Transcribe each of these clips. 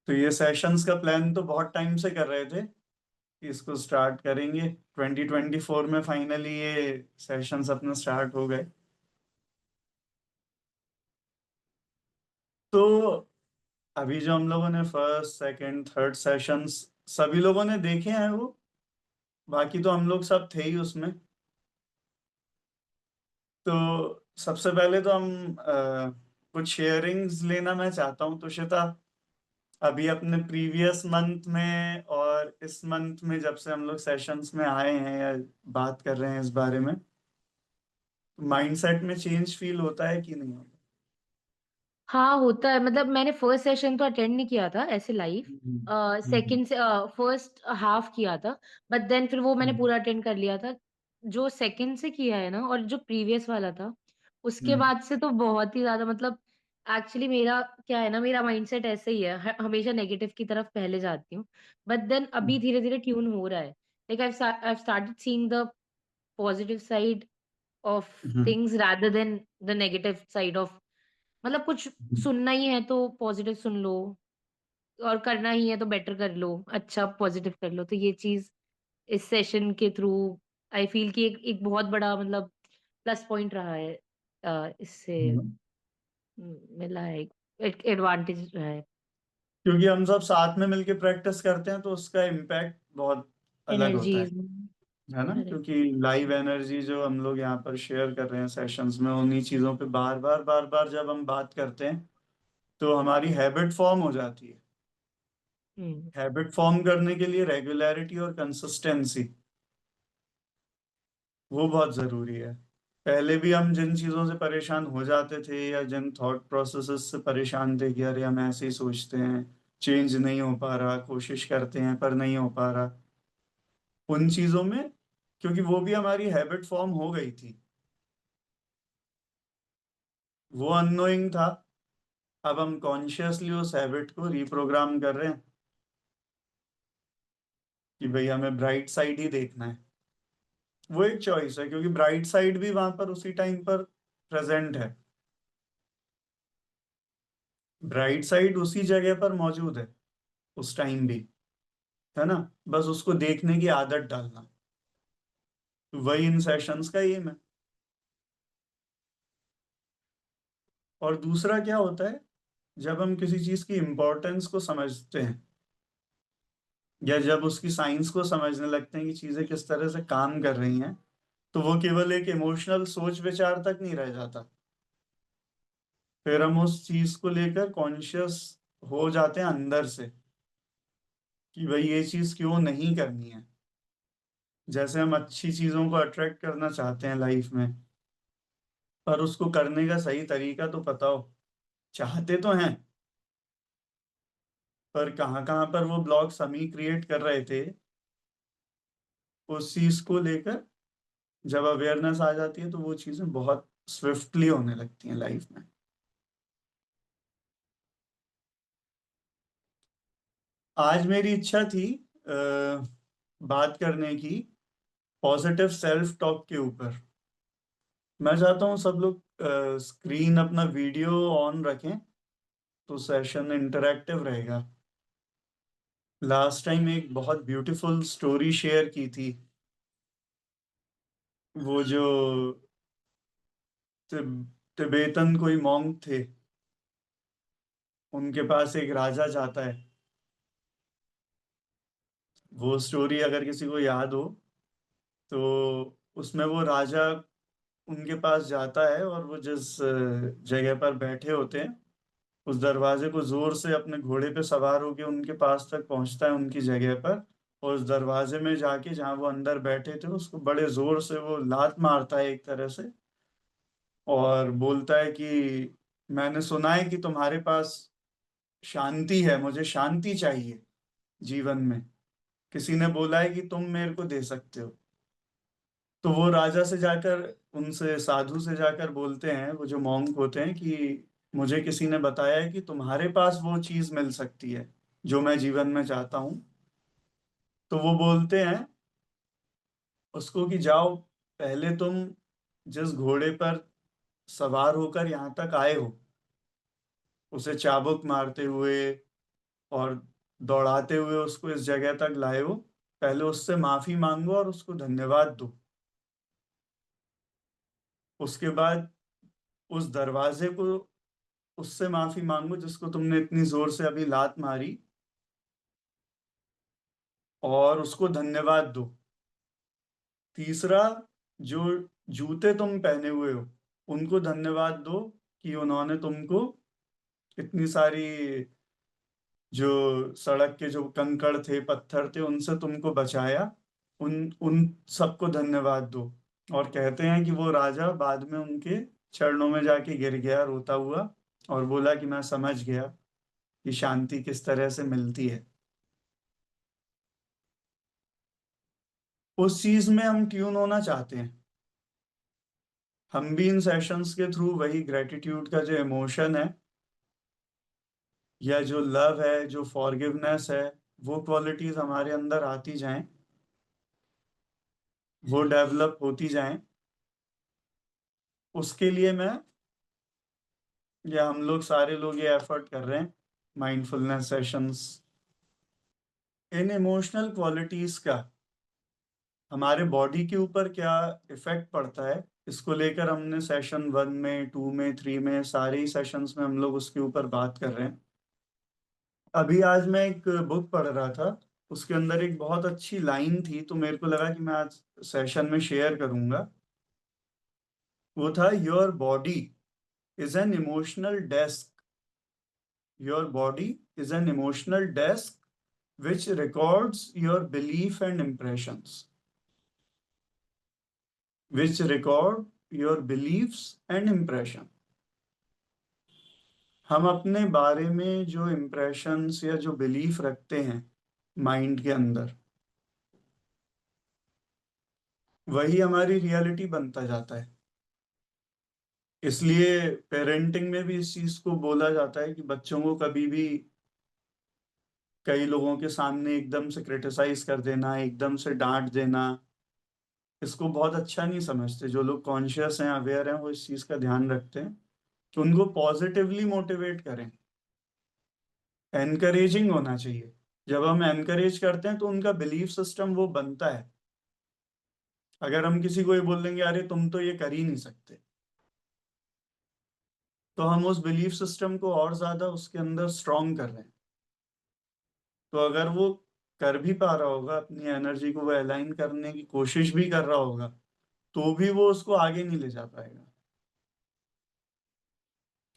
तो ये सेशंस का प्लान तो बहुत टाइम से कर रहे थे कि इसको स्टार्ट करेंगे। 2024 में फाइनली ये सेशंस अपने स्टार्ट हो गए। तो अभी जो हम लोगों ने फर्स्ट सेकंड थर्ड सेशंस सभी लोगों ने देखे हैं वो, बाकी तो हम लोग सब थे ही उसमें। तो सबसे पहले तो हम कुछ शेयरिंग्स लेना मैं चाहता हूँ तुषिता। अभी अपने प्रीवियस मंथ में और इस मंथ में जब से हम लोग सेशंस में आए हैं या बात कर रहे हैं इस बारे में, माइंडसेट में चेंज फील होता है कि नहीं होता? हाँ, होता है। मतलब मैंने फर्स्ट सेशन तो अटेंड नहीं किया था ऐसे लाइव। हम्म। हम्म। सेकंड से फर्स्ट हाफ किया था। बट देन फिर वो मैंने हम्म। पूरा अटेंड कर लिया था। जो सेकंड से किया है ना, और जो प्रीवियस वाला था उसके हम्म। बाद से तो बहुत ही ज्यादा, मतलब एक्चुअली मेरा क्या है ना, मेरा माइंडसेट ऐसे ही है, हमेशा नेगेटिव की तरफ पहले जाती हूँ। बट देन अभी धीरे धीरे ट्यून हो रहा है। Like I started seeing the positive side of hmm. Things rather than the negative side of, मतलब कुछ सुनना ही है तो पॉजिटिव सुन लो, और करना ही है तो बेटर कर लो, अच्छा पॉजिटिव कर लो। तो ये चीज इस सेशन के थ्रू आई फील कि एक बहुत बड़ा, मतलब प्लस पॉइंट रहा है। इससे हम्म। मिला है, एक एडवांटेज रहा है। क्योंकि हम सब साथ में मिलके प्रैक्टिस करते हैं तो उसका इम्पैक्ट बहुत अलग होता एनर्जीज। है ना? करेक्ट। क्योंकि लाइव एनर्जी जो हम लोग यहाँ पर शेयर कर रहे हैं सेशंस में, उन्हीं चीज़ों पे बार बार जब हम बात करते हैं तो हमारी हैबिट फॉर्म हो जाती है। हम्म। हैबिट फॉर्म करने के लिए रेगुलरिटी और कंसिस्टेंसी वो बहुत ज़रूरी है। पहले भी हम जिन चीज़ों से परेशान हो जाते थे या जिन थॉट प्रोसेसेस से परेशान थे कि अरे हम ऐसे ही सोचते हैं, चेंज नहीं हो पा रहा, कोशिश करते हैं पर नहीं हो पा रहा, उन चीज़ों में, क्योंकि वो भी हमारी हैबिट फॉर्म हो गई थी, वो अननोइंग था। अब हम कॉन्शियसली उस हैबिट को रिप्रोग्राम कर रहे हैं कि भाई हमें ब्राइट साइड ही देखना है। वो एक चॉइस है, क्योंकि ब्राइट साइड भी वहां पर उसी टाइम पर प्रेजेंट है। ब्राइट साइड उसी जगह पर मौजूद है उस टाइम भी, है ना? बस उसको देखने की आदत डालना, वही इन सेशंस का एम है। और दूसरा क्या होता है, जब हम किसी चीज की इम्पोर्टेंस को समझते हैं या जब उसकी साइंस को समझने लगते हैं कि चीजें किस तरह से काम कर रही हैं, तो वो केवल एक इमोशनल सोच विचार तक नहीं रह जाता। फिर हम उस चीज को लेकर कॉन्शियस हो जाते हैं अंदर से कि भाई ये चीज क्यों नहीं करनी है। जैसे हम अच्छी चीजों को अट्रैक्ट करना चाहते हैं लाइफ में, पर उसको करने का सही तरीका तो पता हो, चाहते तो हैं, पर कहाँ कहाँ पर वो ब्लॉग्स हम ही क्रिएट कर रहे थे। उस चीज को लेकर जब अवेयरनेस आ जाती है तो वो चीजें बहुत स्विफ्टली होने लगती हैं लाइफ में। आज मेरी इच्छा थी बात करने की पॉजिटिव सेल्फ टॉक के ऊपर। मैं चाहता हूँ सब लोग स्क्रीन अपना वीडियो ऑन रखें तो सेशन इंटरेक्टिव रहेगा। लास्ट टाइम एक बहुत ब्यूटीफुल स्टोरी शेयर की थी। वो जो तिबेतन कोई मॉन्क थे, उनके पास एक राजा जाता है। वो स्टोरी अगर किसी को याद हो तो उसमें वो राजा उनके पास जाता है और वो जिस जगह पर बैठे होते हैं उस दरवाजे को जोर से अपने घोड़े पे सवार होके उनके पास तक पहुंचता है, उनकी जगह पर। और उस दरवाजे में जाके जहाँ वो अंदर बैठे थे उसको बड़े जोर से वो लात मारता है एक तरह से, और बोलता है कि मैंने सुना है कि तुम्हारे पास शांति है, मुझे शांति चाहिए जीवन में। किसी ने बोला है कि तुम मेरे को दे सकते हो। तो वो राजा से जाकर, उनसे साधु से जाकर बोलते हैं, वो जो मॉन्क होते हैं, कि मुझे किसी ने बताया है कि तुम्हारे पास वो चीज मिल सकती है जो मैं जीवन में चाहता हूँ। तो वो बोलते हैं उसको कि जाओ, पहले तुम जिस घोड़े पर सवार होकर यहाँ तक आए हो उसे चाबुक मारते हुए और दौड़ाते हुए उसको इस जगह तक लाए हो, पहले उससे माफी मांगो और उसको धन्यवाद दो। उसके बाद उस दरवाजे को, उससे माफी मांगो जिसको तुमने इतनी जोर से अभी लात मारी, और उसको धन्यवाद दो। तीसरा, जो जूते तुम पहने हुए हो, उनको धन्यवाद दो कि उन्होंने तुमको इतनी सारी, जो सड़क के जो कंकड़ थे, पत्थर थे, उनसे तुमको बचाया। उन उन सबको धन्यवाद दो। और कहते हैं कि वो राजा बाद में उनके चरणों में जाके गिर गया रोता हुआ, और बोला कि मैं समझ गया कि शांति किस तरह से मिलती है। उस चीज में हम ट्यून होना चाहते हैं। हम भी इन सेशंस के थ्रू वही ग्रेटिट्यूड का जो इमोशन है, या जो लव है, जो फॉरगिवनेस है, वो क्वालिटीज हमारे अंदर आती जाएं, वो डेवलप होती जाएं। उसके लिए मैं, या हम लोग सारे लोग ये एफर्ट कर रहे हैं, माइंडफुलनेस सेशंस। इन इमोशनल क्वालिटीज का हमारे बॉडी के ऊपर क्या इफेक्ट पड़ता है, इसको लेकर हमने सेशन 1 में, 2 में, 3 में, सारे ही सेशंस में हम लोग उसके ऊपर बात कर रहे हैं। अभी आज मैं एक बुक पढ़ रहा था, उसके अंदर एक बहुत अच्छी लाइन थी, तो मेरे को लगा कि मैं आज सेशन में शेयर करूंगा। वो था, your body is an emotional desk, your body is an emotional desk which records your belief and impressions, which record your beliefs and impression। हम अपने बारे में जो impressions या जो belief रखते हैं माइंड के अंदर, वही हमारी रियलिटी बनता जाता है। इसलिए पेरेंटिंग में भी इस चीज को बोला जाता है कि बच्चों को कभी भी कई लोगों के सामने एकदम से क्रिटिसाइज कर देना, एकदम से डांट देना, इसको बहुत अच्छा नहीं समझते। जो लोग कॉन्शियस हैं, अवेयर हैं, वो इस चीज का ध्यान रखते हैं कि उनको पॉजिटिवली मोटिवेट करें। एनकरेजिंग होना चाहिए। जब हम एनकरेज करते हैं तो उनका बिलीफ सिस्टम वो बनता है। अगर हम किसी को ये बोल देंगे अरे तुम तो ये कर ही नहीं सकते, तो हम उस बिलीफ सिस्टम को और ज्यादा उसके अंदर स्ट्रांग कर रहे हैं। तो अगर वो कर भी पा रहा होगा, अपनी एनर्जी को वो अलाइन करने की कोशिश भी कर रहा होगा, तो भी वो उसको आगे नहीं ले जा पाएगा।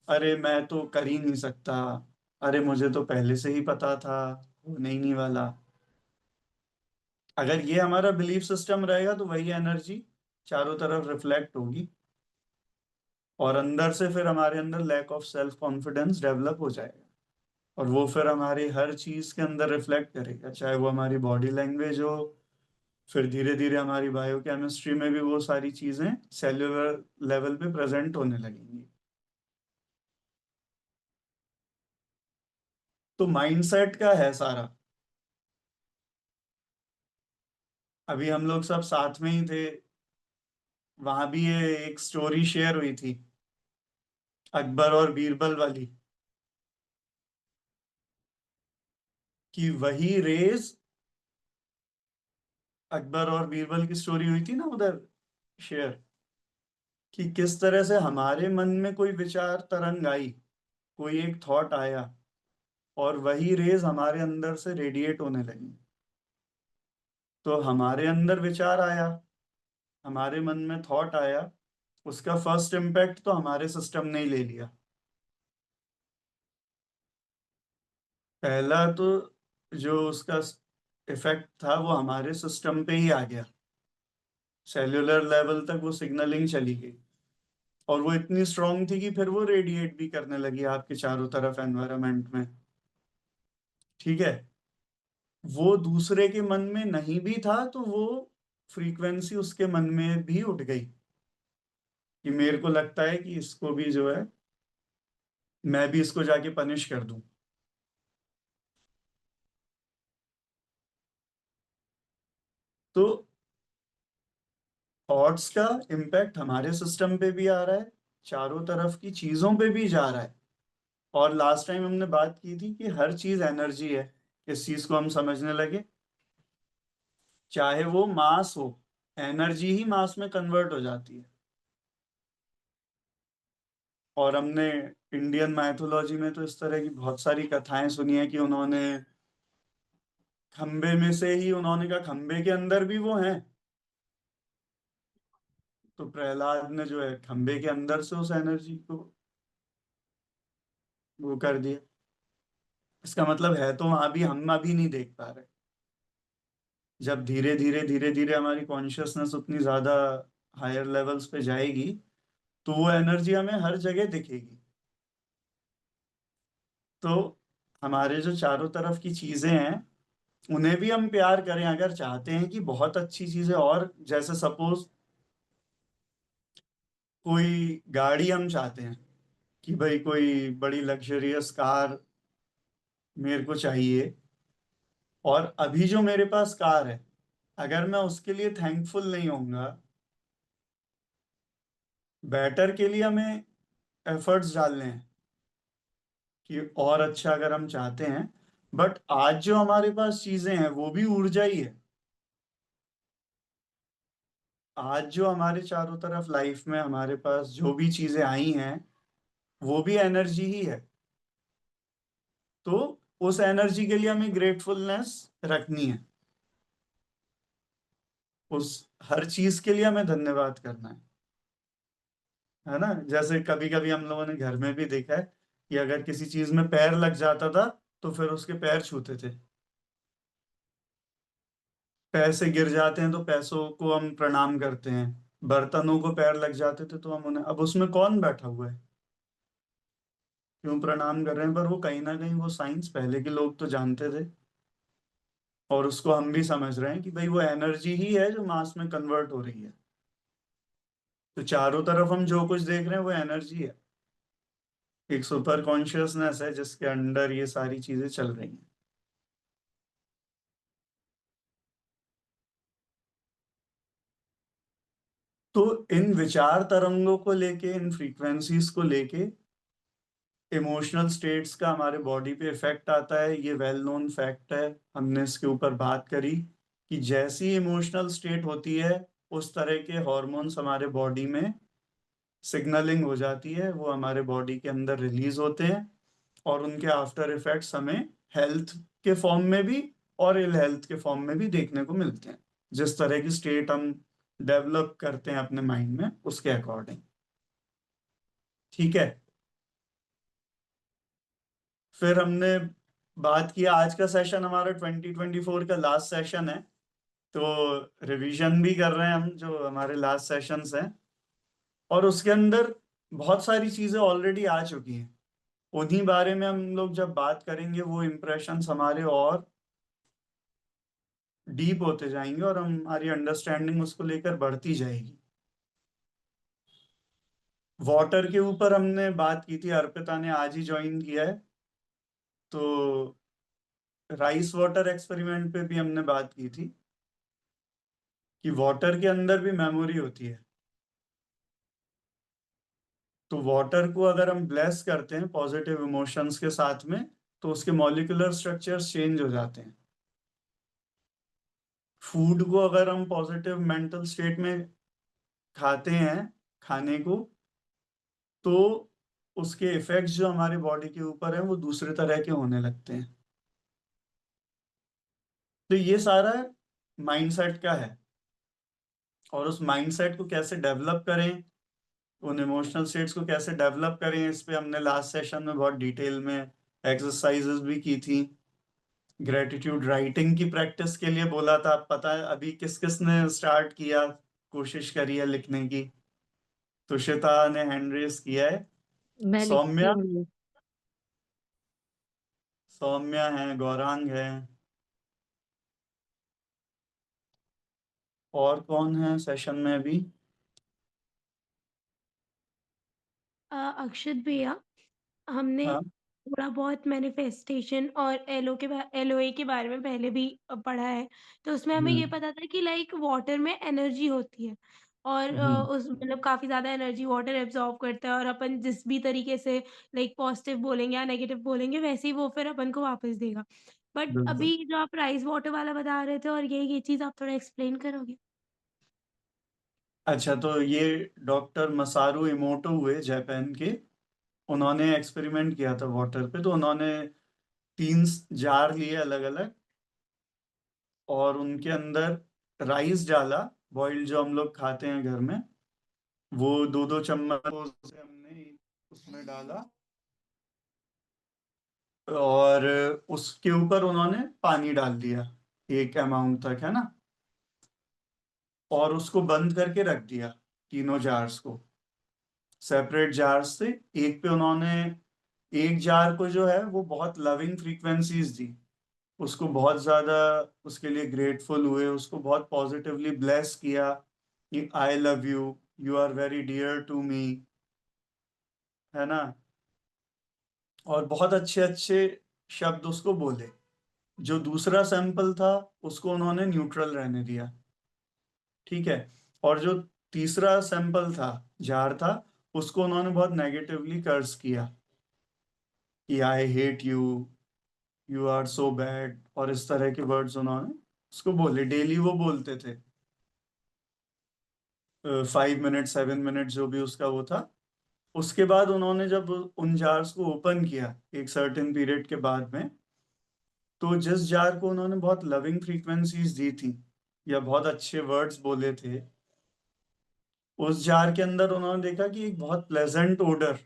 अरे मैं तो कर ही नहीं सकता, अरे मुझे तो पहले से ही पता था, होने ही नहीं वाला। अगर ये हमारा बिलीफ सिस्टम रहेगा तो वही एनर्जी चारों तरफ रिफ्लेक्ट होगी, और अंदर से फिर हमारे अंदर lack of self confidence develop हो जाएगा। और वो फिर हमारी हर चीज के अंदर रिफ्लेक्ट करेगा, चाहे वो हमारी बॉडी लैंग्वेज हो, फिर धीरे धीरे हमारी बायोकेमिस्ट्री में भी वो सारी चीजें सेल्यूलर लेवल पे प्रेजेंट होने लगेंगी। तो माइंडसेट का है सारा। अभी हम लोग सब साथ में ही थे, वहां भी ये एक स्टोरी शेयर हुई थी, अकबर और बीरबल वाली, कि वही रेज, अकबर और बीरबल की स्टोरी हुई थी ना उधर शेयर, कि किस तरह से हमारे मन में कोई विचार तरंग आई, कोई एक थॉट आया, और वही रेज हमारे अंदर से रेडिएट होने लगी। तो हमारे अंदर विचार आया, हमारे मन में थॉट आया, उसका फर्स्ट इम्पैक्ट तो हमारे सिस्टम ने ही ले लिया। पहला तो जो उसका इफेक्ट था वो हमारे सिस्टम पे ही आ गया, सेल्यूलर लेवल तक वो सिग्नलिंग चली गई, और वो इतनी स्ट्रांग थी कि फिर वो रेडिएट भी करने लगी आपके चारों तरफ एनवायरनमेंट में। ठीक है। वो दूसरे के मन में नहीं भी था तो वो फ्रीक्वेंसी उसके मन में भी उठ गई, कि मेरे को लगता है कि इसको भी जो है, मैं भी इसको जाके पनिश कर दूं। तो थॉट्स का इम्पैक्ट हमारे सिस्टम पे भी आ रहा है, चारों तरफ की चीजों पे भी जा रहा है। और लास्ट टाइम हमने बात की थी कि हर चीज एनर्जी है। इस चीज को हम समझने लगे, चाहे वो मास हो, एनर्जी ही मास में कन्वर्ट हो जाती है। और हमने इंडियन माइथोलॉजी में तो इस तरह की बहुत सारी कथाएं सुनी है कि उन्होंने खंबे में से ही, उन्होंने कहा खंबे के अंदर भी वो हैं, तो प्रहलाद ने जो है खंबे के अंदर से उस एनर्जी को वो कर दिया। इसका मतलब है तो वहां भी हम अभी नहीं देख पा रहे। जब धीरे धीरे हमारी कॉन्शियसनेस उतनी ज्यादा हायर लेवल्स पे जाएगी, तो वो एनर्जी हमें हर जगह दिखेगी। तो हमारे जो चारों तरफ की चीजें हैं, उन्हें भी हम प्यार करें अगर चाहते हैं कि बहुत अच्छी चीजें, और जैसे सपोज कोई गाड़ी हम चाहते हैं कि भाई कोई बड़ी लग्जरियस कार मेरे को चाहिए, और अभी जो मेरे पास कार है, अगर मैं उसके लिए थैंकफुल नहीं होऊंगा, बेटर के लिए हमें एफर्ट्स डालने हैं कि और अच्छा अगर हम चाहते हैं। बट आज जो हमारे पास चीजें हैं वो भी ऊर्जा ही है। आज जो हमारे चारों तरफ लाइफ में हमारे पास जो भी चीजें आई हैं, वो भी एनर्जी ही है। तो उस एनर्जी के लिए हमें ग्रेटफुलनेस रखनी है। उस हर चीज के लिए हमें धन्यवाद करना है ना। जैसे कभी कभी हम लोगों ने घर में भी देखा है कि अगर किसी चीज में पैर लग जाता था, तो फिर उसके पैर छूते थे। पैसे गिर जाते हैं तो पैसों को हम प्रणाम करते हैं। बर्तनों को पैर लग जाते थे तो हम उन्हें, अब उसमें कौन बैठा हुआ है, क्यों प्रणाम कर रहे हैं, पर वो कहीं ना कहीं वो साइंस पहले के लोग तो जानते थे। और उसको हम भी समझ रहे हैं कि भाई वो एनर्जी ही है जो मास में कन्वर्ट हो रही है। तो चारों तरफ हम जो कुछ देख रहे हैं वो एनर्जी है। एक सुपर कॉन्शियसनेस है जिसके अंडर ये सारी चीजें चल रही हैं। तो इन विचार तरंगों को लेके, इन फ्रीक्वेंसीज को लेके इमोशनल स्टेट्स का हमारे बॉडी पे इफेक्ट आता है। ये वेल नोन फैक्ट है। हमने इसके ऊपर बात करी कि जैसी इमोशनल स्टेट होती है, उस तरह के हॉर्मोन्स हमारे बॉडी में सिग्नलिंग हो जाती है, वो हमारे बॉडी के अंदर रिलीज होते हैं। और उनके आफ्टर इफेक्ट्स हमें हेल्थ के फॉर्म में भी और इल हेल्थ के फॉर्म में भी देखने को मिलते हैं। जिस तरह की स्टेट हम डेवलप करते हैं अपने माइंड में, उसके अकॉर्डिंग। ठीक है। फिर हमने बात किया, आज का सेशन हमारा 2024 का लास्ट सेशन है। तो रिवीजन भी कर रहे हैं हम जो हमारे लास्ट सेशंस हैं, और उसके अंदर बहुत सारी चीजें ऑलरेडी आ चुकी हैं। उन्हीं बारे में हम लोग जब बात करेंगे, वो इम्प्रेशंस हमारे और डीप होते जाएंगे, और हमारी अंडरस्टैंडिंग उसको लेकर बढ़ती जाएगी। वाटर के ऊपर हमने बात की थी, अर्पिता ने आज ही ज्वाइन किया है। तो राइस वाटर एक्सपेरिमेंट पे भी हमने बात की थी कि वाटर के अंदर भी मेमोरी होती है। तो वाटर को अगर हम ब्लेस करते हैं पॉजिटिव इमोशंस के साथ में, तो उसके मॉलिक्यूलर स्ट्रक्चर्स चेंज हो जाते हैं। फूड को अगर हम पॉजिटिव मेंटल स्टेट में खाते हैं, खाने को, तो उसके इफेक्ट्स जो हमारे बॉडी के ऊपर है वो दूसरे तरह के होने लगते हैं। तो ये सारा माइंडसेट का है। और उस माइंडसेट को कैसे डेवलप करें, उन इमोशनल स्टेट्स को कैसे डेवलप करें, इस पे हमने लास्ट सेशन में बहुत डिटेल में एक्सरसाइजेस भी की थी। ग्रेटिट्यूड राइटिंग की प्रैक्टिस के लिए बोला था। पता है अभी किस किस ने स्टार्ट किया, कोशिश करी है लिखने की? तुषिता ने हैंड रेस किया है। मैं लिखती सौम्या, हूँ। सौम्या है, गौरांग है, और कौन है सेशन में अभी? अक्षत भैया, हमने हाँ। थोड़ा बहुत मैनिफेस्टेशन और एलओए के बारे में पहले भी पढ़ा है। तो उसमें हमें ये हम्म। पता था कि लाइक वाटर में एनर्जी होती है। और हम्म। उस मतलब काफ़ी ज़्यादा एनर्जी वाटर एब्ज़ॉर्ब करता है और अपन जिस भी तरीके से लाइक पॉज़िटिव बोलेंगे या नेगेटिव बोलेंगे वैसे ही वो फिर अपन को वापस देगा। बट बिल्कुल। अभी जो आप राइस वाटर वाला बता रहे थे और ये चीज़ आप थोड़ा एक्सप्लेन करोगे? अच्छा, तो ये डॉक्टर मसारू इमोटो हुए जापान के। उन्होंने एक्सपेरिमेंट किया था वाटर पे। तो उन्होंने 3 जार लिए अलग अलग, और उनके अंदर राइस डाला, बॉइल्ड जो हम लोग खाते हैं घर में, वो 2-2 चम्मच उसे हमने उसमें डाला, और उसके ऊपर उन्होंने पानी डाल दिया एक अमाउंट तक, है ना, और उसको बंद करके रख दिया, तीनों जार्स को सेपरेट जार्स से। एक पे उन्होंने एक जार को जो है वो बहुत लविंग फ्रीक्वेंसीज दी, उसको बहुत ज्यादा उसके लिए ग्रेटफुल हुए, उसको बहुत पॉजिटिवली ब्लेस किया कि I love you, you are very dear to me, है ना, और बहुत अच्छे अच्छे शब्द उसको बोले। जो दूसरा सैंपल था उसको उन्होंने न्यूट्रल रहने दिया, ठीक है, और जो तीसरा सैंपल था, जार था, उसको उन्होंने बहुत नेगेटिवली कर्स किया कि I hate you, you are so bad, और इस तरह के वर्ड्स उन्होंने उसको बोले। डेली वो बोलते थे, 5 मिनट 7 मिनट जो भी उसका वो था। उसके बाद उन्होंने जब उन जार्स को ओपन किया एक सर्टेन पीरियड के बाद में, तो जिस जार को उन्होंने बहुत लविंग फ्रीक्वेंसीज दी थी या बहुत अच्छे वर्ड्स बोले थे, उस जार के अंदर उन्होंने देखा कि एक बहुत प्लेजेंट ओडर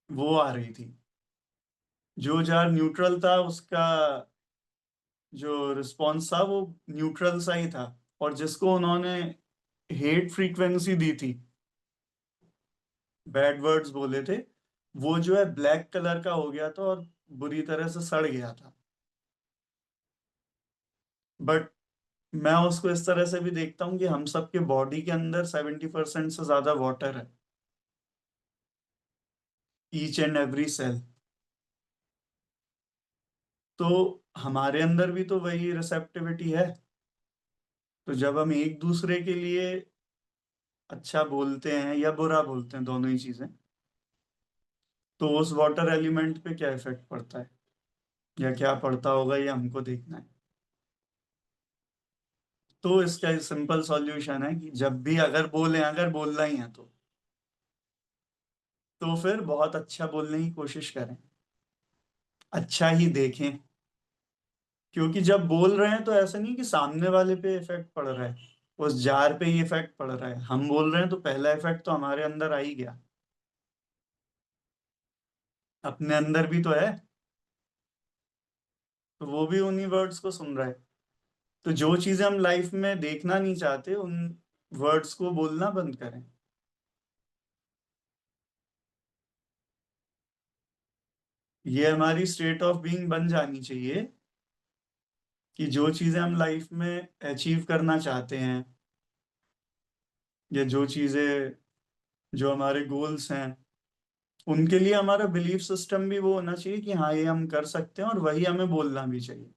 वो आ रही थी। जो जार न्यूट्रल था उसका जो रिस्पॉन्स था वो न्यूट्रल सा ही था, और जिसको उन्होंने हेट फ्रीक्वेंसी दी थी, बैड वर्ड्स बोले थे, वो जो है ब्लैक कलर का हो गया था और बुरी तरह से सड़ गया था। बट मैं उसको इस तरह से भी देखता हूँ कि हम सबके बॉडी के अंदर 70% से ज्यादा वाटर है, ईच एंड एवरी सेल। तो हमारे अंदर भी तो वही रिसेप्टिविटी है। तो जब हम एक दूसरे के लिए अच्छा बोलते हैं या बुरा बोलते हैं, दोनों ही चीजें, तो उस वाटर एलिमेंट पे क्या इफेक्ट पड़ता है या क्या पड़ता होगा, ये हमको देखना है। तो इसका सिंपल सॉल्यूशन है कि जब भी अगर बोलें, अगर बोलना ही है तो फिर बहुत अच्छा बोलने की कोशिश करें, अच्छा ही देखें। क्योंकि जब बोल रहे हैं तो ऐसा नहीं कि सामने वाले पे इफेक्ट पड़ रहा है, उस जार पे ही इफेक्ट पड़ रहा है। हम बोल रहे हैं तो पहला इफेक्ट तो हमारे अंदर आ ही गया, अपने अंदर भी तो है, तो वो भी उन्हीं वर्ड्स को सुन रहा है। तो जो चीजें हम लाइफ में देखना नहीं चाहते, उन वर्ड्स को बोलना बंद करें। ये हमारी स्टेट ऑफ बीइंग बन जानी चाहिए कि जो चीजें हम लाइफ में अचीव करना चाहते हैं, या जो चीजें, जो हमारे गोल्स हैं, उनके लिए हमारा बिलीफ सिस्टम भी वो होना चाहिए कि हाँ ये हम कर सकते हैं, और वही हमें बोलना भी चाहिए।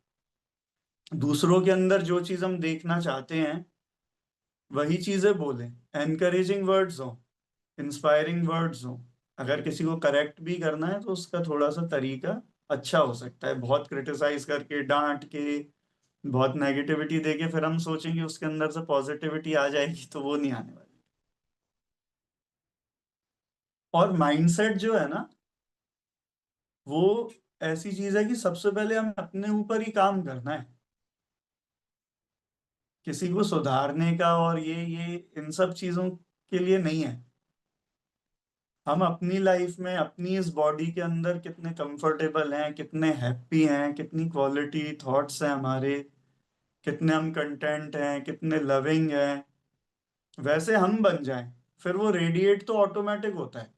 दूसरों के अंदर जो चीज हम देखना चाहते हैं वही चीजें बोलें, एनकरेजिंग वर्ड्स हो, इंस्पायरिंग वर्ड्स हो। अगर किसी को करेक्ट भी करना है तो उसका थोड़ा सा तरीका अच्छा हो सकता है। बहुत क्रिटिसाइज करके, डांट के, बहुत नेगेटिविटी देके फिर हम सोचेंगे उसके अंदर से पॉजिटिविटी आ जाएगी, तो वो नहीं आने वाली। और माइंडसेट जो है ना, वो ऐसी चीज है कि सबसे पहले हमें अपने ऊपर ही काम करना है। किसी को सुधारने का और ये इन सब चीजों के लिए नहीं है। हम अपनी लाइफ में अपनी इस बॉडी के अंदर कितने कंफर्टेबल हैं, कितने हैप्पी हैं, कितनी क्वालिटी थॉट्स हैं हमारे, कितने हम कंटेंट हैं, कितने लविंग हैं, वैसे हम बन जाएं, फिर वो रेडिएट तो ऑटोमेटिक होता है।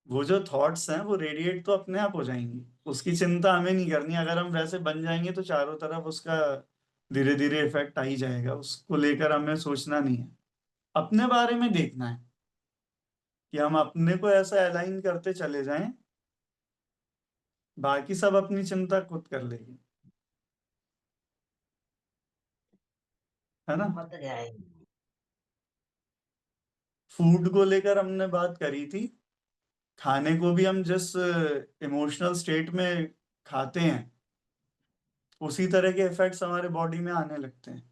वो जो थॉट्स हैं वो रेडिएट तो अपने आप हो जाएंगी, उसकी चिंता हमें नहीं करनी। अगर हम वैसे बन जाएंगे तो चारों तरफ उसका धीरे धीरे इफेक्ट आ ही जाएगा, उसको लेकर हमें सोचना नहीं है। अपने बारे में देखना है कि हम अपने को ऐसा अलाइन करते चले जाएं, बाकी सब अपनी चिंता खुद कर लेगी। है ना। फूड को लेकर हमने बात करी थी। खाने को भी हम जिस इमोशनल स्टेट में खाते हैं, उसी तरह के इफेक्ट्स हमारे बॉडी में आने लगते हैं।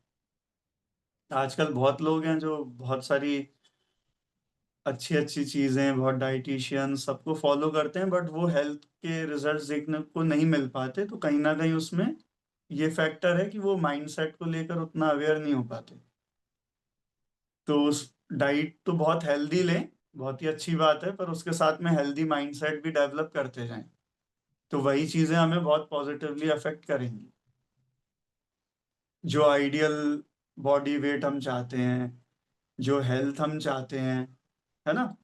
आजकल बहुत लोग हैं जो बहुत सारी अच्छी अच्छी चीजें, बहुत डाइटिशियन सबको फॉलो करते हैं, बट वो हेल्थ के रिजल्ट्स देखने को नहीं मिल पाते। तो कहीं ना कहीं उसमें ये फैक्टर है कि वो माइंडसेट को लेकर उतना अवेयर नहीं हो पाते। तो उस डाइट तो बहुत हेल्दी लें, बहुत ही अच्छी बात है, पर उसके साथ में हेल्दी माइंडसेट भी डेवलप करते जाएं, तो वही चीजें हमें बहुत पॉजिटिवली अफेक्ट करेंगी। जो आइडियल बॉडी वेट हम चाहते हैं, जो हेल्थ हम चाहते हैं, है ना,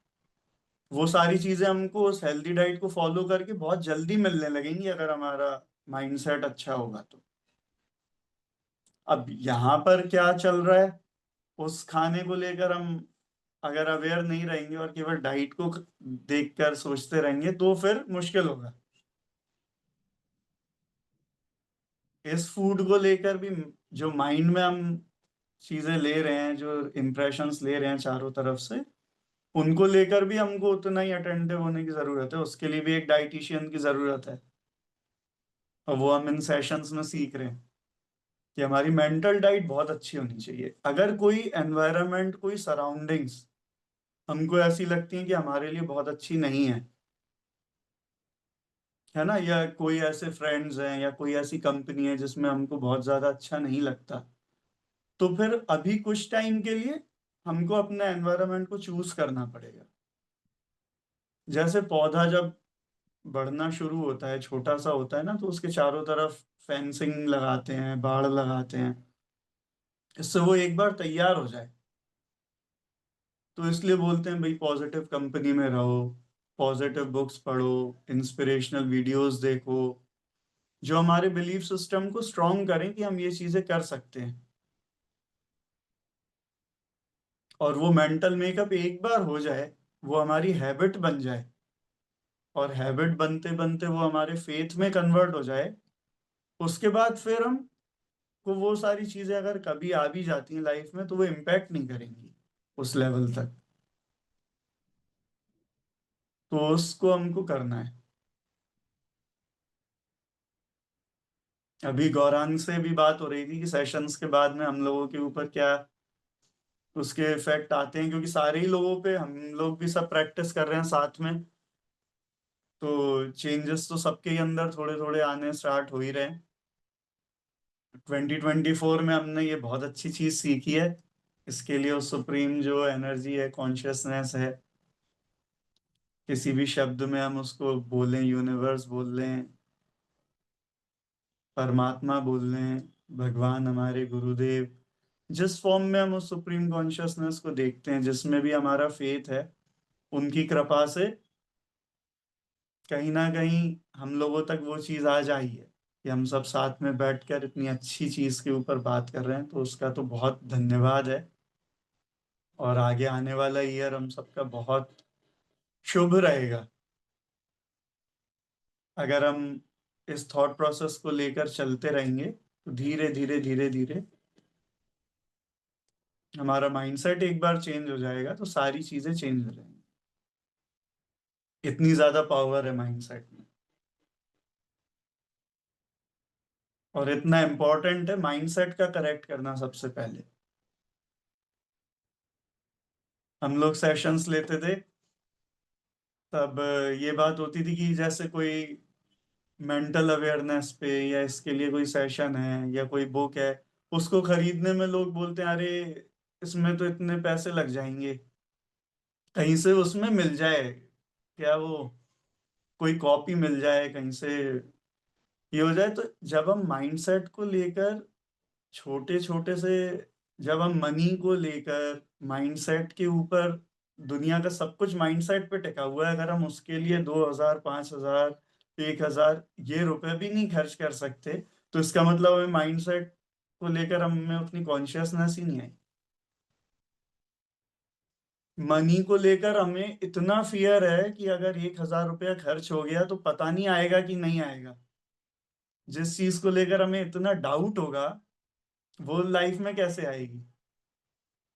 वो सारी चीजें हमको उस हेल्दी डाइट को फॉलो करके बहुत जल्दी मिलने लगेंगी, अगर हमारा माइंडसेट अच्छा होगा तो। अब यहाँ पर क्या चल रहा है, उस खाने को लेकर हम अगर अवेयर नहीं रहेंगे और केवल डाइट को देखकर सोचते रहेंगे, तो फिर मुश्किल होगा। इस फूड को लेकर भी जो माइंड में हम चीजें ले रहे हैं, जो इम्प्रेशंस ले रहे हैं चारों तरफ से, उनको लेकर भी हमको उतना ही अटेंटिव होने की जरूरत है। उसके लिए भी एक डाइटिशियन की जरूरत है, और वो हम इन सेशंस में सीख रहे हैं कि हमारी मेंटल डाइट बहुत अच्छी होनी चाहिए। अगर कोई एनवायरनमेंट, कोई सराउंडिंग्स हमको ऐसी लगती हैं कि हमारे लिए बहुत अच्छी नहीं है ना, या कोई ऐसे फ्रेंड्स हैं या कोई ऐसी कंपनी है जिसमें हमको बहुत ज्यादा अच्छा नहीं लगता, तो फिर अभी कुछ टाइम के लिए हमको अपने एनवायरनमेंट को चूज करना पड़ेगा। जैसे पौधा जब बढ़ना शुरू होता है, छोटा सा होता है ना, तो उसके चारों तरफ फेंसिंग लगाते हैं, बाड़ लगाते हैं, इससे वो एक बार तैयार हो जाए। तो इसलिए बोलते हैं भाई, पॉजिटिव कंपनी में रहो, पॉजिटिव बुक्स पढ़ो, इंस्पिरेशनल वीडियोस देखो, जो हमारे बिलीफ सिस्टम को स्ट्रांग करें कि हम ये चीजें कर सकते हैं। और वो मेंटल मेकअप एक बार हो जाए, वो हमारी हैबिट बन जाए, और हैबिट बनते बनते वो हमारे फेथ में कन्वर्ट हो जाए, उसके बाद फिर हम को वो सारी चीजें अगर कभी आ भी जाती हैं लाइफ में, तो वो इम्पैक्ट नहीं करेंगी उस लेवल तक। तो उसको हमको करना है। अभी गौरांग से भी बात हो रही थी कि सेशंस के बाद में हम लोगों के ऊपर क्या उसके इफेक्ट आते हैं, क्योंकि सारे ही लोगों पे हम लोग भी सब प्रैक्टिस कर रहे हैं साथ में, तो चेंजेस तो सबके ही अंदर थोड़े थोड़े आने स्टार्ट हो ही रहे हैं। 2024 में हमने ये बहुत अच्छी चीज सीखी है। इसके लिए उस सुप्रीम जो एनर्जी है, कॉन्शियसनेस है, किसी भी शब्द में हम उसको बोलें, यूनिवर्स बोल लें, परमात्मा बोल लें, भगवान, हमारे गुरुदेव, जिस फॉर्म में हम उस सुप्रीम कॉन्शियसनेस को देखते हैं, जिसमें भी हमारा फेथ है, उनकी कृपा से कहीं ना कहीं हम लोगों तक वो चीज आ जाई है कि हम सब साथ में बैठकर इतनी अच्छी चीज के ऊपर बात कर रहे हैं। तो उसका तो बहुत धन्यवाद है। और आगे आने वाला ईयर हम सबका बहुत शुभ रहेगा, अगर हम इस थॉट प्रोसेस को लेकर चलते रहेंगे। तो धीरे धीरे धीरे धीरे हमारा माइंडसेट एक बार चेंज हो जाएगा, तो सारी चीजें चेंज हो जाएंगी। इतनी ज्यादा पावर है माइंडसेट में, और इतना इम्पोर्टेंट है माइंडसेट का करेक्ट करना सबसे पहले। हम लोग सेशंस लेते थे, तब ये बात होती थी कि जैसे कोई मेंटल अवेयरनेस पे या इसके लिए कोई सेशन है या कोई बुक है, उसको खरीदने में लोग बोलते हैं, अरे इसमें तो इतने पैसे लग जाएंगे, कहीं से उसमें मिल जाए क्या, वो कोई कॉपी मिल जाए कहीं से, ये हो जाए। तो जब हम माइंडसेट को लेकर छोटे छोटे से, जब हम मनी को लेकर माइंडसेट के ऊपर, दुनिया का सब कुछ माइंडसेट पे टिका हुआ है, अगर हम उसके लिए 2,000, 5,000, 1,000 ये रुपए भी नहीं खर्च कर सकते, तो इसका मतलब हमें माइंडसेट को लेकर हमें उतनी कॉन्शियसनेस ही नहीं आई। मनी को लेकर हमें इतना फियर है कि अगर 1,000 रुपया खर्च हो गया तो पता नहीं आएगा कि नहीं आएगा। जिस चीज को लेकर हमें इतना डाउट होगा वो लाइफ में कैसे आएगी?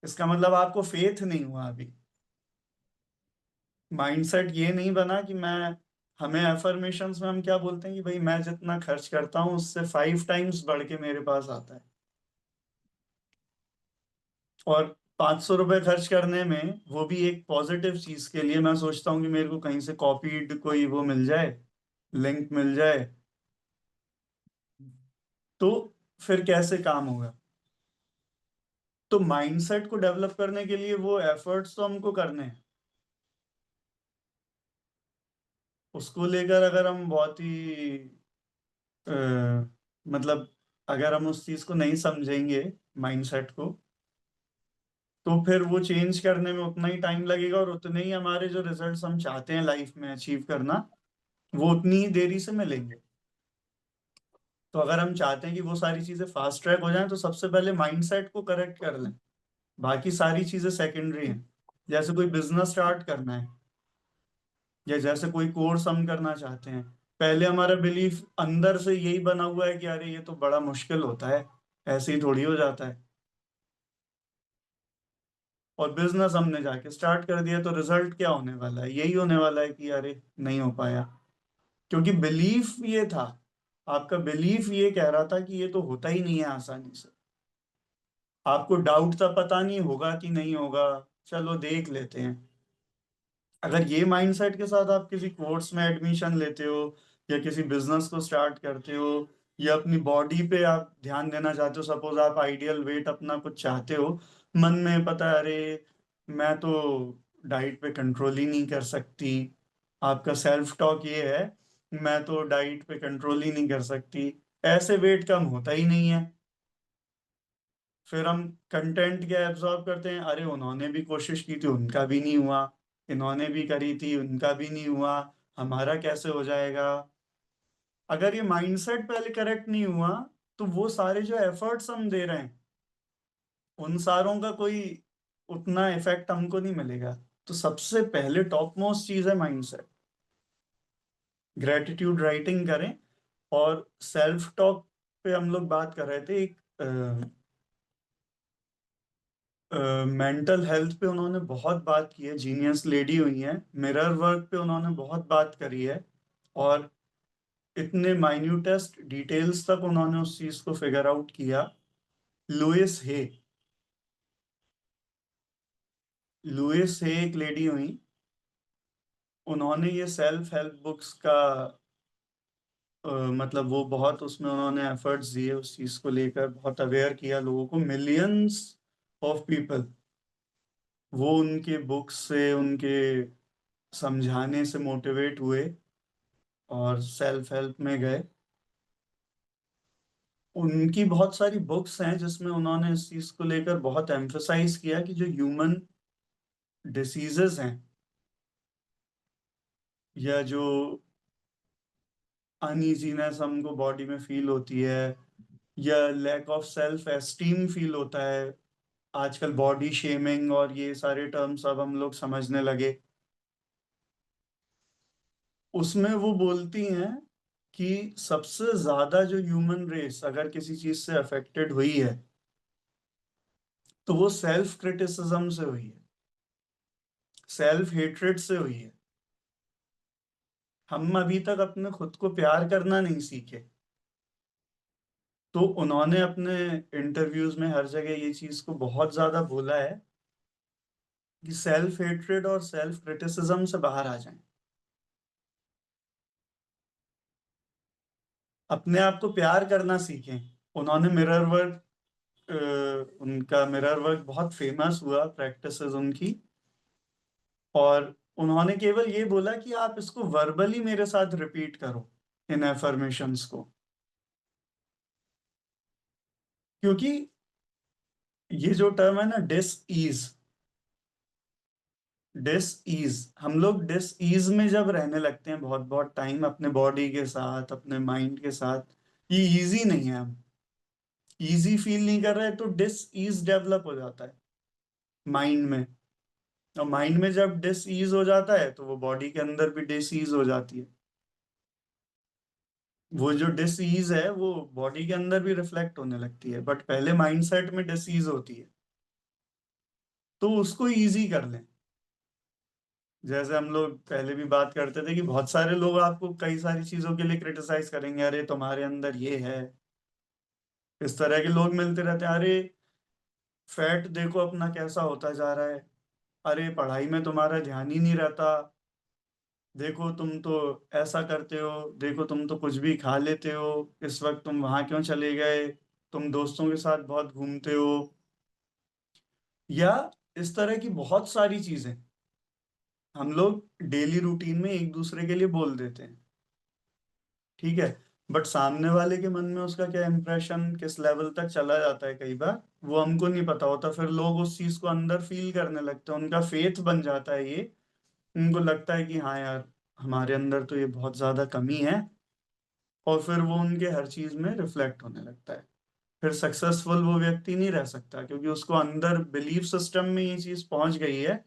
इसका मतलब आपको फेथ नहीं हुआ अभी। माइंडसेट ये नहीं बना कि मैं, हमें एफर्मेशंस में हम क्या बोलते हैं कि भाई मैं जितना खर्च करता हूँ उससे 5 टाइम्स बढ़ के मेरे पास आता है। और 500 रुपये खर्च करने में, वो भी एक पॉजिटिव चीज के लिए, मैं सोचता हूँ कि मेरे को कहीं से कॉपीड कोई वो मिल जाए, लिंक मिल जाए, तो फिर कैसे काम होगा? तो माइंडसेट को डेवलप करने के लिए वो एफर्ट्स तो हमको करने हैं। उसको लेकर अगर हम बहुत ही अ, मतलब अगर हम उस चीज को नहीं समझेंगे, माइंडसेट को, तो फिर वो चेंज करने में उतना ही टाइम लगेगा, और उतने ही हमारे जो रिजल्ट्स हम चाहते हैं लाइफ में अचीव करना, वो उतनी ही देरी से मिलेंगे। तो अगर हम चाहते हैं कि वो सारी चीजें फास्ट ट्रैक हो जाएं, तो सबसे पहले माइंडसेट को करेक्ट कर लें। बाकी सारी चीजें सेकेंडरी हैं। जैसे कोई बिजनेस स्टार्ट करना है, या जैसे कोई कोर्स हम करना चाहते हैं, पहले हमारा बिलीफ अंदर से यही बना हुआ है कि अरे ये तो बड़ा मुश्किल होता है, ऐसे ही थोड़ी हो जाता है। और बिजनेस हमने जाके स्टार्ट कर दिया, तो रिजल्ट क्या होने वाला है? यही होने वाला है कि अरे नहीं हो पाया। क्योंकि बिलीफ ये था, आपका बिलीफ ये कह रहा था कि ये तो होता ही नहीं है आसानी से। आपको डाउट था, पता नहीं होगा कि नहीं होगा, चलो देख लेते हैं। अगर ये माइंडसेट के साथ आप किसी कोर्स में एडमिशन लेते हो, या किसी बिजनेस को स्टार्ट करते हो, या अपनी बॉडी पे आप ध्यान देना चाहते हो, सपोज आप आइडियल वेट अपना कुछ चाहते हो, मन में पता है अरे मैं तो डाइट पे कंट्रोल ही नहीं कर सकती, आपका सेल्फ टॉक ये है मैं तो डाइट पे कंट्रोल ही नहीं कर सकती, ऐसे वेट कम होता ही नहीं है। फिर हम कंटेंट क्या एब्जॉर्ब करते हैं, अरे उन्होंने भी कोशिश की थी उनका भी नहीं हुआ, इन्होंने भी करी थी उनका भी नहीं हुआ, हमारा कैसे हो जाएगा? अगर ये माइंडसेट पहले करेक्ट नहीं हुआ, तो वो सारे जो एफर्ट्स हम दे रहे हैं, उन सारों का कोई उतना इफेक्ट हमको नहीं मिलेगा। तो सबसे पहले टॉप मोस्ट चीज है माइंडसेट। ग्रेटिट्यूड राइटिंग करें। और सेल्फ टॉक पे हम लोग बात कर रहे थे, एक मेंटल हेल्थ पे उन्होंने बहुत बात की है, जीनियस लेडी हुई है, मिरर वर्क पे उन्होंने बहुत बात करी है। और इतने माइन्यूटेस्ट डिटेल्स तक उन्होंने उस चीज को फिगर आउट किया। लुइस हे, लुइस हे एक लेडी हुई, उन्होंने ये सेल्फ हेल्प बुक्स का मतलब वो बहुत उसमें उन्होंने एफर्ट्स दिए, उस चीज को लेकर बहुत अवेयर किया लोगों को, मिलियंस ऑफ पीपल वो उनके बुक्स से, उनके समझाने से मोटिवेट हुए और सेल्फ हेल्प में गए। उनकी बहुत सारी बुक्स हैं जिसमें उन्होंने इस चीज को लेकर बहुत एम्फसाइज किया कि जो ह्यूमन डिसीजेस हैं, या जो अनईजीनेस हमको बॉडी में फील होती है, या lack of self esteem feel होता है, आजकल बॉडी शेमिंग और ये सारे टर्म्स अब हम लोग समझने लगे, उसमें वो बोलती हैं कि सबसे ज्यादा जो ह्यूमन रेस अगर किसी चीज से अफेक्टेड हुई है, तो वो सेल्फ क्रिटिसिज्म से हुई है, सेल्फ हेट्रेड से हुई है। हम अभी तक अपने खुद को प्यार करना नहीं सीखे। तो उन्होंने अपने इंटरव्यूज में हर जगह ये चीज को बहुत ज्यादा बोला है कि सेल्फ हेट्रेड और सेल्फ क्रिटिसिज्म से बाहर आ जाएं, अपने आप को प्यार करना सीखें। उन्होंने मिरर वर्क, उनका मिरर वर्क बहुत फेमस हुआ, प्रैक्टिसेस उनकी। और उन्होंने केवल ये बोला कि आप इसको वर्बली मेरे साथ रिपीट करो, इन एफर्मेशंस को। क्योंकि ये जो टर्म है ना, डिस ईज, डिस ईज, हम लोग डिस ईज में जब रहने लगते हैं बहुत बहुत टाइम अपने बॉडी के साथ, अपने माइंड के साथ, ये इजी नहीं है, हम इजी फील नहीं कर रहे, तो डिस ईज डेवलप हो जाता है माइंड में। और माइंड में जब डिस ईज हो जाता है, तो वो बॉडी के अंदर भी डिस ईज हो जाती है। वो जो डिसीज है वो बॉडी के अंदर भी रिफ्लेक्ट होने लगती है, बट पहले माइंडसेट में डिसीज होती है। तो उसको इजी कर लें। जैसे हम लोग पहले भी बात करते थे कि बहुत सारे लोग आपको कई सारी चीजों के लिए क्रिटिसाइज करेंगे, अरे तुम्हारे अंदर ये है। इस तरह के लोग मिलते रहते हैं, अरे फैट देखो अपना कैसा होता जा रहा है, अरे पढ़ाई में तुम्हारा ध्यान ही नहीं रहता, देखो तुम तो ऐसा करते हो, देखो तुम तो कुछ भी खा लेते हो, इस वक्त तुम वहां क्यों चले गए, तुम दोस्तों के साथ बहुत घूमते हो, या इस तरह की बहुत सारी चीजें हम लोग डेली रूटीन में एक दूसरे के लिए बोल देते हैं। ठीक है, बट सामने वाले के मन में उसका क्या इम्प्रेशन किस लेवल तक चला जाता है कई बार वो हमको नहीं पता होता, फिर लोग उस चीज को अंदर फील करने लगते हैं, उनका फेथ बन जाता है ये। उनको लगता है कि हाँ यार, हमारे अंदर तो ये बहुत ज्यादा कमी है, और फिर वो उनके हर चीज में रिफ्लेक्ट होने लगता है। फिर सक्सेसफुल वो व्यक्ति नहीं रह सकता, क्योंकि उसको अंदर बिलीफ सिस्टम में ये चीज पहुंच गई है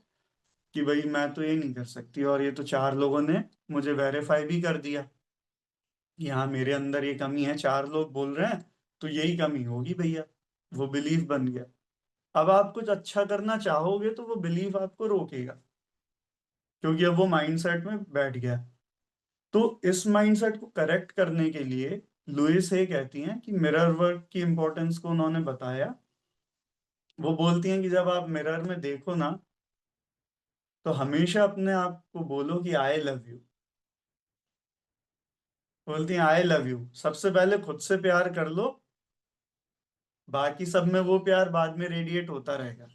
कि भाई मैं तो ये नहीं कर सकती, और ये तो चार लोगों ने मुझे वेरीफाई भी कर दिया कि हाँ मेरे अंदर ये कमी है, चार लोग बोल रहे हैं तो यही कमी होगी भैया। वो बिलीफ बन गया। अब आप कुछ अच्छा करना चाहोगे तो वो बिलीफ आपको रोकेगा, क्योंकि अब वो माइंडसेट में बैठ गया। तो इस माइंडसेट को करेक्ट करने के लिए लुइस ये कहती हैं कि मिरर वर्क की इंपॉर्टेंस को उन्होंने बताया। वो बोलती हैं कि जब आप मिरर में देखो ना, तो हमेशा अपने आप को बोलो कि आई लव यू। बोलती हैं आई लव यू, सबसे पहले खुद से प्यार कर लो, बाकी सब में वो प्यार बाद में रेडिएट होता रहेगा।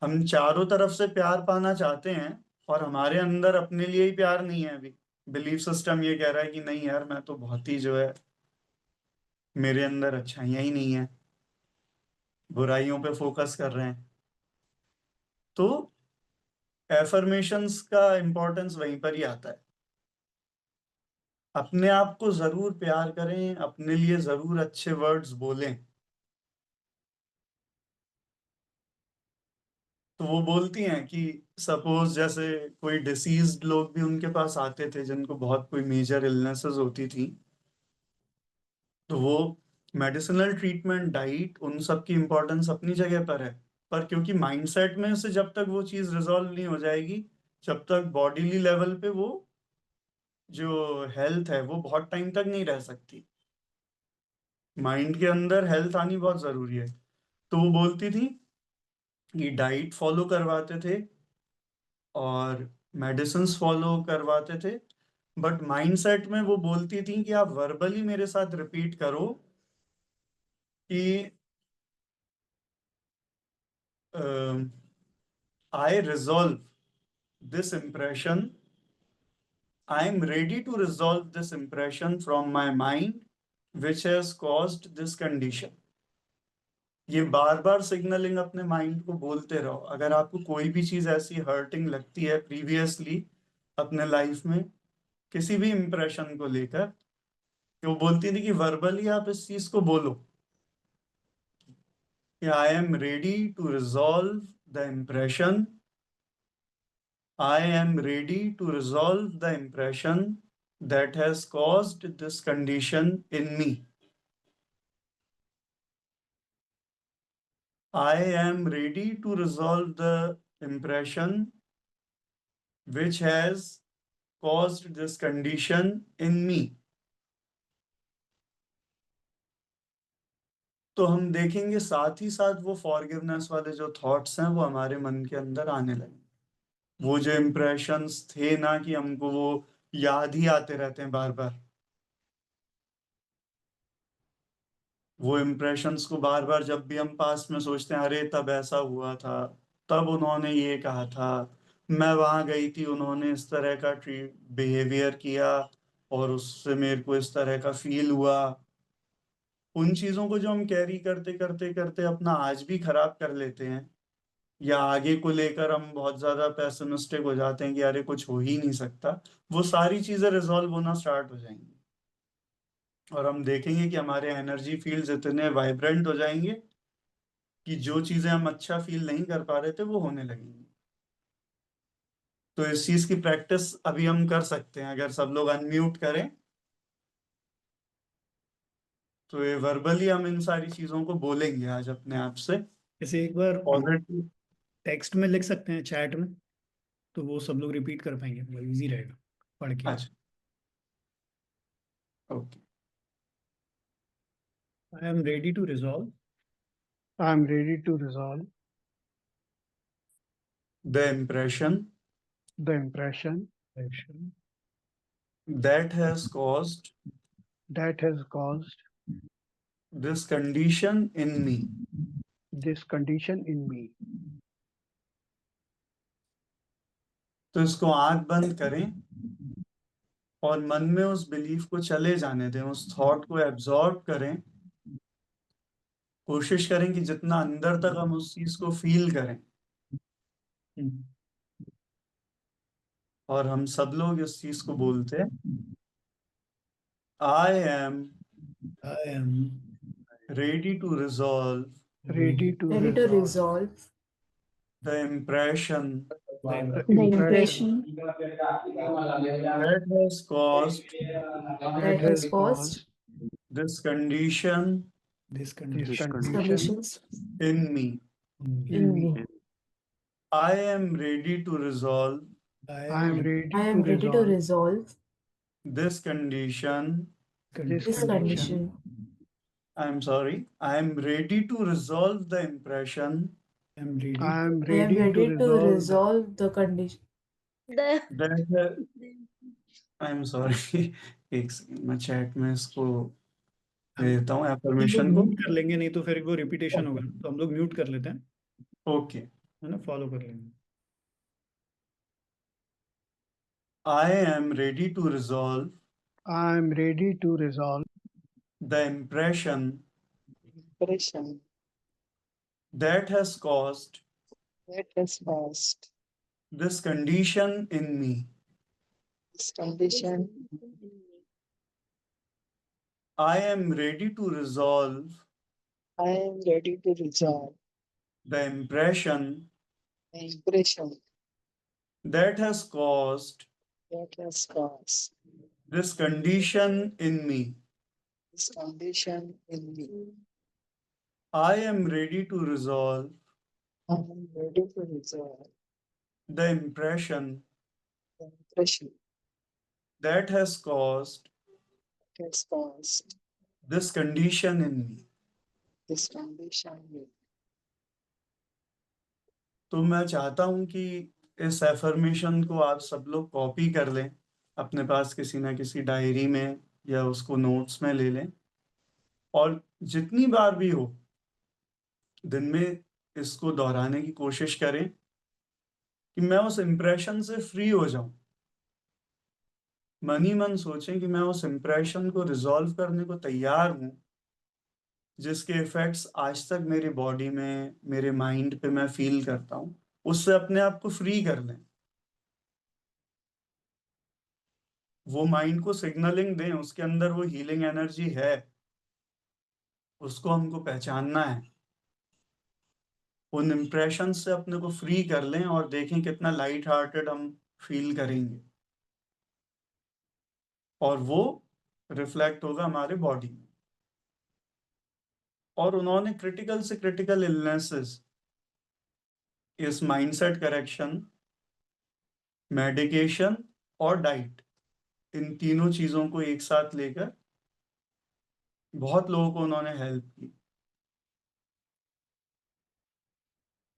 हम चारों तरफ से प्यार पाना चाहते हैं, और हमारे अंदर अपने लिए ही प्यार नहीं है अभी। बिलीफ सिस्टम ये कह रहा है कि नहीं यार, मैं तो बहुत ही जो है, मेरे अंदर अच्छाइयां ही नहीं है, बुराइयों पे फोकस कर रहे हैं। तो एफर्मेशंस का इंपॉर्टेंस वहीं पर ही आता है। अपने आप को जरूर प्यार करें, अपने लिए जरूर अच्छे वर्ड्स बोलें। तो वो बोलती हैं कि सपोज जैसे कोई डिसीज्ड लोग भी उनके पास आते थे, जिनको बहुत कोई मेजर इलनेसेस होती थी, तो वो मेडिसिनल ट्रीटमेंट, डाइट, उन सब की इम्पोर्टेंस अपनी जगह पर है। पर क्योंकि माइंडसेट में से जब तक वो चीज़ रिजॉल्व नहीं हो जाएगी, जब तक बॉडीली लेवल पे वो जो हेल्थ है वो बहुत टाइम तक नहीं रह सकती। माइंड के अंदर हेल्थ आनी बहुत ज़रूरी है। तो वो बोलती थी कि डाइट फॉलो करवाते थे और मेडिसिन्स फॉलो करवाते थे, बट माइंडसेट में वो बोलती थी कि आप वर्बली मेरे साथ रिपीट करो कि आई resolve this impression. I am ready to resolve this impression from my mind, which has caused this condition. ये बार बार सिग्नलिंग अपने माइंड को बोलते रहो। अगर आपको कोई भी चीज ऐसी हर्टिंग लगती है प्रीवियसली अपने लाइफ में, किसी भी इंप्रेशन को लेकर, तो वो बोलती थी कि वर्बली आप इस चीज को बोलो कि I am ready to resolve the impression, I am ready to resolve the impression that has caused this condition in me. I am ready to resolve the impression which has caused this condition in me. तो हम देखेंगे साथ ही साथ वो forgiveness वाले जो thoughts हैं वो हमारे मन के अंदर आने लगे। वो जो इम्प्रेशंस थे ना कि हमको वो याद ही आते रहते हैं बार बार, वो इम्प्रेशंस को बार बार जब भी हम पास्ट में सोचते हैं, अरे तब ऐसा हुआ था, तब उन्होंने ये कहा था, मैं वहां गई थी, उन्होंने इस तरह का बिहेवियर किया और उससे मेरे को इस तरह का फील हुआ। उन चीजों को जो हम कैरी करते करते करते अपना आज भी खराब कर लेते हैं, या आगे को लेकर हम बहुत ज्यादा पेसिमिस्टिक हो जाते हैं कि अरे कुछ हो ही नहीं सकता, वो सारी चीजें रिजॉल्व होना स्टार्ट हो जाएंगी। और हम देखेंगे कि हमारे एनर्जी फील्ड्स इतने वाइब्रेंट हो जाएंगे कि जो चीजें हम अच्छा फील नहीं कर पा रहे थे वो होने लगेंगी। तो इस चीज की प्रैक्टिस अभी हम कर सकते हैं अगर सब लोग अनम्यूट करें, तो ये वर्बली हम इन सारी चीजों को बोलेंगे आज अपने आप से। जैसे एक बार पॉजिटिव। टेक्स्ट में लिख सकते हैं चैट में, तो वो सब लोग रिपीट कर पाएंगे, मतलब इजी रहेगा पढ़ के। अच्छा, okay. I am ready to resolve I am ready to resolve the impression the impression that has caused that has caused this condition in me. this condition in me. तो इसको आंख बंद करें और मन में उस बिलीफ को चले जाने दें, उस थॉट को एब्जॉर्ब करें। कोशिश करें कि जितना अंदर तक हम उस चीज को फील करें। और हम सब लोग इस चीज को बोलते हैं, I am ready to resolve Ready to resolve the impression the The impression impression that has caused that has caused this condition this this condition conditions in me. in me. I am ready to resolve I am ready I am to ready to resolve resolve this condition. this this condition. condition. I'm sorry. I am ready to resolve the impression I am I am ready to ready to resolve resolve the condition. that I'm sorry. एक second, मैं chat में इसको दे देता हूँ affirmation को। Mute कर लेंगे, नहीं तो फिर वो रिपीटेशन होगा, तो हम लोग म्यूट कर लेते हैं, ओके। है ना, फॉलो कर लेंगे। I am ready to resolve I am ready to resolve the impression impression that has caused that has caused this condition in me. this condition. I am ready to resolve I am ready to resolve the impression the impression that has caused that has caused this condition in me. this condition in me. I am ready to resolve I am ready to resolve the impression the impression that has caused that has caused this condition in me. this condition in me. तो मैं चाहता हूं कि इस affirmation को आप सब लोग कॉपी कर लें अपने पास किसी ना किसी डायरी में, या उसको नोट्स में ले लें, और जितनी बार भी हो दिन में इसको दोहराने की कोशिश करें कि मैं उस इम्प्रेशन से फ्री हो जाऊं। मन ही मन सोचें कि मैं उस इम्प्रेशन को रिजॉल्व करने को तैयार हूं, जिसके इफेक्ट्स आज तक मेरी बॉडी में, मेरे माइंड पे मैं फील करता हूं, उससे अपने आप को फ्री कर लें। वो माइंड को सिग्नलिंग दें, उसके अंदर वो हीलिंग एनर्जी है, उसको हमको पहचानना है। उन इम्प्रेशन से अपने को फ्री कर लें और देखें कितना लाइट हार्टेड हम फील करेंगे, और वो रिफ्लेक्ट होगा हमारे बॉडी में। और उन्होंने क्रिटिकल से क्रिटिकल इलनेसेस, इस माइंडसेट करेक्शन, मेडिकेशन और डाइट, इन तीनों चीजों को एक साथ लेकर बहुत लोगों को उन्होंने हेल्प की।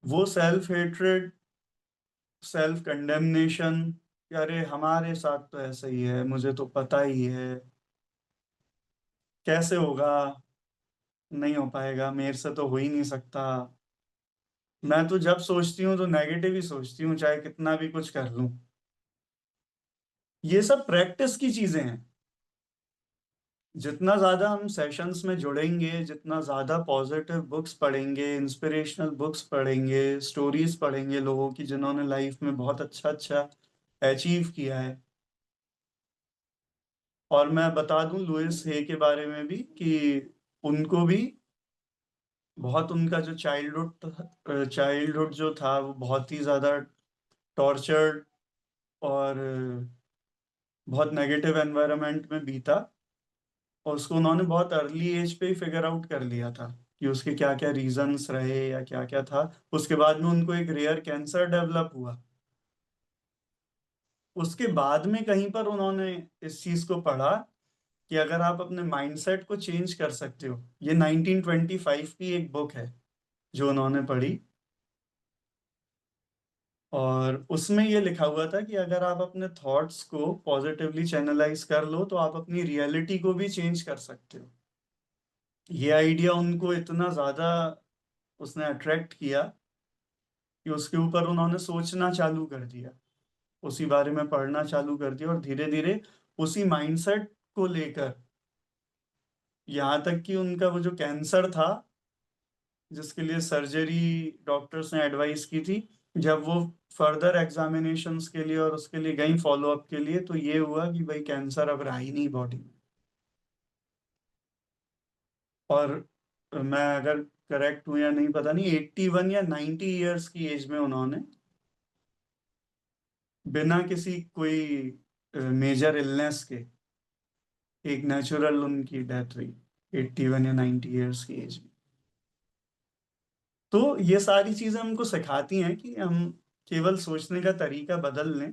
वो सेल्फ हेट्रेड, सेल्फ कंडेमनेशन, अरे हमारे साथ तो ऐसा ही है, मुझे तो पता ही है, कैसे होगा, नहीं हो पाएगा, मेरे से तो हो ही नहीं सकता, मैं तो जब सोचती हूँ तो नेगेटिव ही सोचती हूँ, चाहे कितना भी कुछ कर लूं। ये सब प्रैक्टिस की चीजें हैं। जितना ज्यादा हम सेशंस में जुड़ेंगे, जितना ज्यादा पॉजिटिव बुक्स पढ़ेंगे, इंस्पिरेशनल बुक्स पढ़ेंगे, स्टोरीज पढ़ेंगे लोगों की जिन्होंने लाइफ में बहुत अच्छा अच्छा अचीव किया है। और मैं बता दूं लुइस हे के बारे में भी कि उनको भी बहुत, उनका जो चाइल्डहुड जो था वो बहुत ही ज्यादा टॉर्चर्ड और बहुत नेगेटिव एनवायरनमेंट में बीता, और उसको उन्होंने बहुत अर्ली एज पे ही फिगर आउट कर लिया था कि उसके क्या क्या रीजंस रहे या क्या क्या था। उसके बाद में उनको एक रेयर कैंसर डेवलप हुआ। उसके बाद में कहीं पर उन्होंने इस चीज को पढ़ा कि अगर आप अपने माइंडसेट को चेंज कर सकते हो। ये 1925 की एक बुक है जो उन्होंने पढ़ी, और उसमें ये लिखा हुआ था कि अगर आप अपने थॉट्स को पॉजिटिवली चैनलाइज कर लो तो आप अपनी रियलिटी को भी चेंज कर सकते हो। ये आइडिया उनको इतना ज़्यादा उसने अट्रैक्ट किया कि उसके ऊपर उन्होंने सोचना चालू कर दिया, उसी बारे में पढ़ना चालू कर दिया, और धीरे धीरे उसी माइंडसेट को लेकर यहाँ तक कि उनका वो जो कैंसर था जिसके लिए सर्जरी डॉक्टर्स ने एडवाइस की थी, जब वो फर्दर एग्जामिनेशंस के लिए और उसके लिए गई फॉलोअप के लिए, तो ये हुआ कि भाई कैंसर अब रहा ही नहीं बॉडी में। और मैं अगर करेक्ट हूँ या नहीं पता नहीं, 81 या 90 ईयर्स की एज में उन्होंने बिना किसी कोई मेजर इलनेस के एक नेचुरल उनकी डेथ हुई 81 या 90 ईयर्स की एज में। तो ये सारी चीजें हमको सिखाती हैं कि हम केवल सोचने का तरीका बदल लें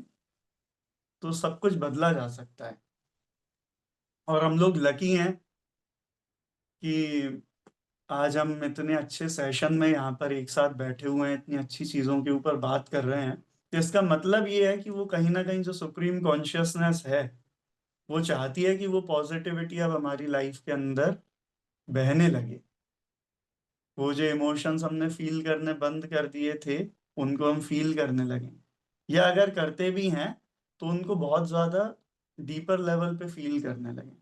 तो सब कुछ बदला जा सकता है। और हम लोग लकी हैं कि आज हम इतने अच्छे सेशन में यहाँ पर एक साथ बैठे हुए हैं, इतनी अच्छी चीजों के ऊपर बात कर रहे हैं। तो इसका मतलब ये है कि वो कहीं ना कहीं जो सुप्रीम कॉन्शियसनेस है वो चाहती है कि वो पॉजिटिविटी अब हमारी लाइफ के अंदर बहने लगे। वो जो इमोशंस हमने फील करने बंद कर दिए थे उनको हम फील करने लगे, या अगर करते भी हैं तो उनको बहुत ज्यादा डीपर लेवल पे फील करने लगे।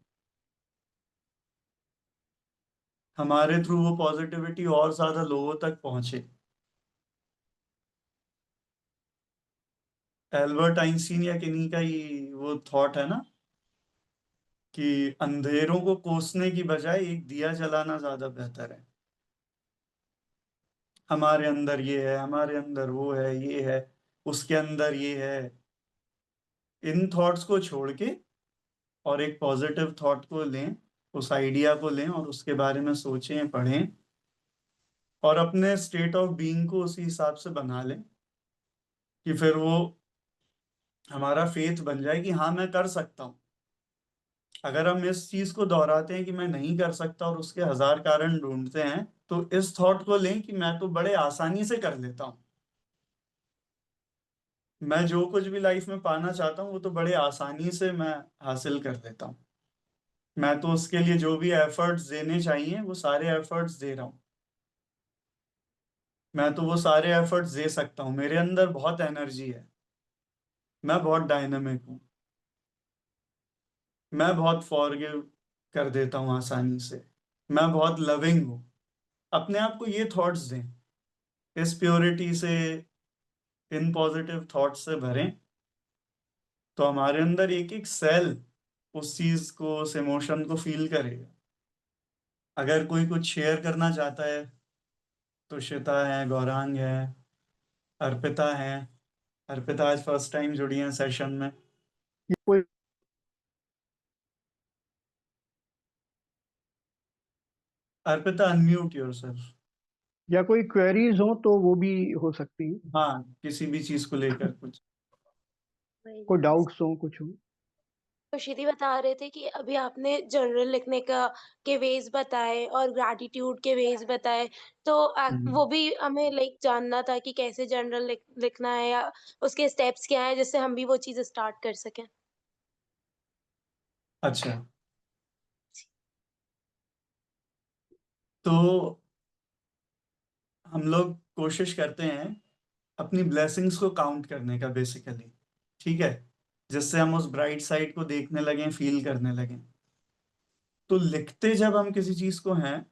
हमारे थ्रू वो पॉजिटिविटी और ज्यादा लोगों तक पहुंचे। एल्बर्ट आइंस्टीन या किन्हीं का ही वो थॉट है ना कि अंधेरों को कोसने की बजाय एक दिया जलाना ज्यादा बेहतर है। हमारे अंदर ये है, हमारे अंदर वो है, ये है, उसके अंदर ये है। इन थॉट्स को छोड़ के और एक पॉजिटिव थॉट को लें, उस आइडिया को लें और उसके बारे में सोचें, पढ़ें, और अपने स्टेट ऑफ बीइंग को उसी हिसाब से बना लें कि फिर वो हमारा फेथ बन जाए कि हाँ मैं कर सकता हूँ। अगर हम इस चीज को दोहराते हैं कि मैं नहीं कर सकता और उसके हजार कारण ढूंढते हैं, तो इस थॉट को लें कि मैं तो बड़े आसानी से कर लेता हूँ। मैं जो कुछ भी लाइफ में पाना चाहता हूँ वो तो बड़े आसानी से मैं हासिल कर लेता हूँ। मैं तो उसके लिए जो भी एफर्ट्स देने चाहिए वो सारे एफर्ट्स दे रहा हूँ। मैं तो वो सारे एफर्ट्स दे सकता हूँ, मेरे अंदर बहुत एनर्जी है, मैं बहुत डायनामिक हूँ, मैं बहुत फॉरगिव कर देता हूँ आसानी से, मैं बहुत लविंग हूँ। अपने आप को ये थॉट्स दें, इस प्योरिटी से, इन पॉजिटिव थॉट्स से भरें, तो हमारे अंदर एक एक सेल उस चीज को, उस इमोशन को फील करेगा। अगर कोई कुछ शेयर करना चाहता है तो श्वेता है, गौरांग है, अर्पिता है। अर्पिता आज फर्स्ट टाइम जुड़ी है सेशन में। कोई अर्पिता अनम्यूट योरसेल्फ। या कोई क्वेरीज हो तो वो भी हो सकती है, हाँ, किसी भी चीज को लेकर कुछ। कोई डाउट्स हो, कुछ हो। तो श्रुति बता रहे थे कि अभी आपने जर्नल लिखने का के वेज बताए और ग्रैटिट्यूड के वेज बताए, तो हम्म, वो भी हमें लाइक जानना था कि कैसे जर्नल लिखना है या उसके स्टेप्स क्या हैं जिससे हम भी वो चीज़ स्टार्ट कर सकें। अच्छा। तो हम लोग कोशिश करते हैं अपनी ब्लेसिंग्स को काउंट करने का बेसिकली, ठीक है, जिससे हम उस ब्राइट साइड को देखने लगें, फील करने लगें। तो लिखते जब हम किसी चीज को हैं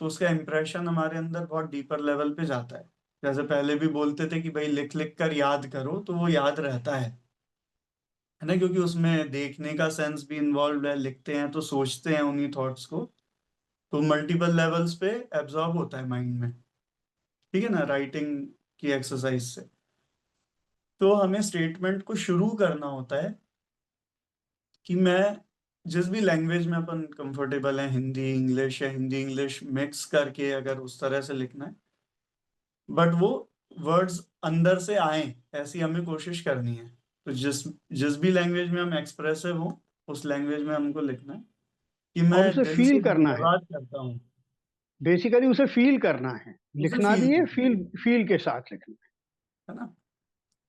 तो उसका इम्प्रेशन हमारे अंदर बहुत डीपर लेवल पे जाता है। जैसे पहले भी बोलते थे कि भाई लिख लिख कर याद करो, तो वो याद रहता है ना, क्योंकि उसमें देखने का सेंस भी इन्वॉल्व है। लिखते हैं तो सोचते हैं उन्हीं थॉट्स को, तो मल्टीपल लेवल्स पे एब्जॉर्ब होता है माइंड में, ठीक है ना, राइटिंग की एक्सरसाइज से। तो हमें स्टेटमेंट को शुरू करना होता है कि मैं जिस भी लैंग्वेज में अपन कंफर्टेबल है, हिंदी इंग्लिश या हिंदी इंग्लिश मिक्स करके अगर उस तरह से लिखना है, बट वो वर्ड्स अंदर से आए ऐसी हमें कोशिश करनी है। तो जिस जिस भी लैंग्वेज में हम एक्सप्रेसिव हो उस लैंग्वेज में हमको लिखना है कि और मैं उसे दिल से फील करना है, धन्यवाद करता हूँ। बेसिकली उसे फील करना है, उसे लिखना फील नहीं है, करना फील फील के साथ लिखना है ना।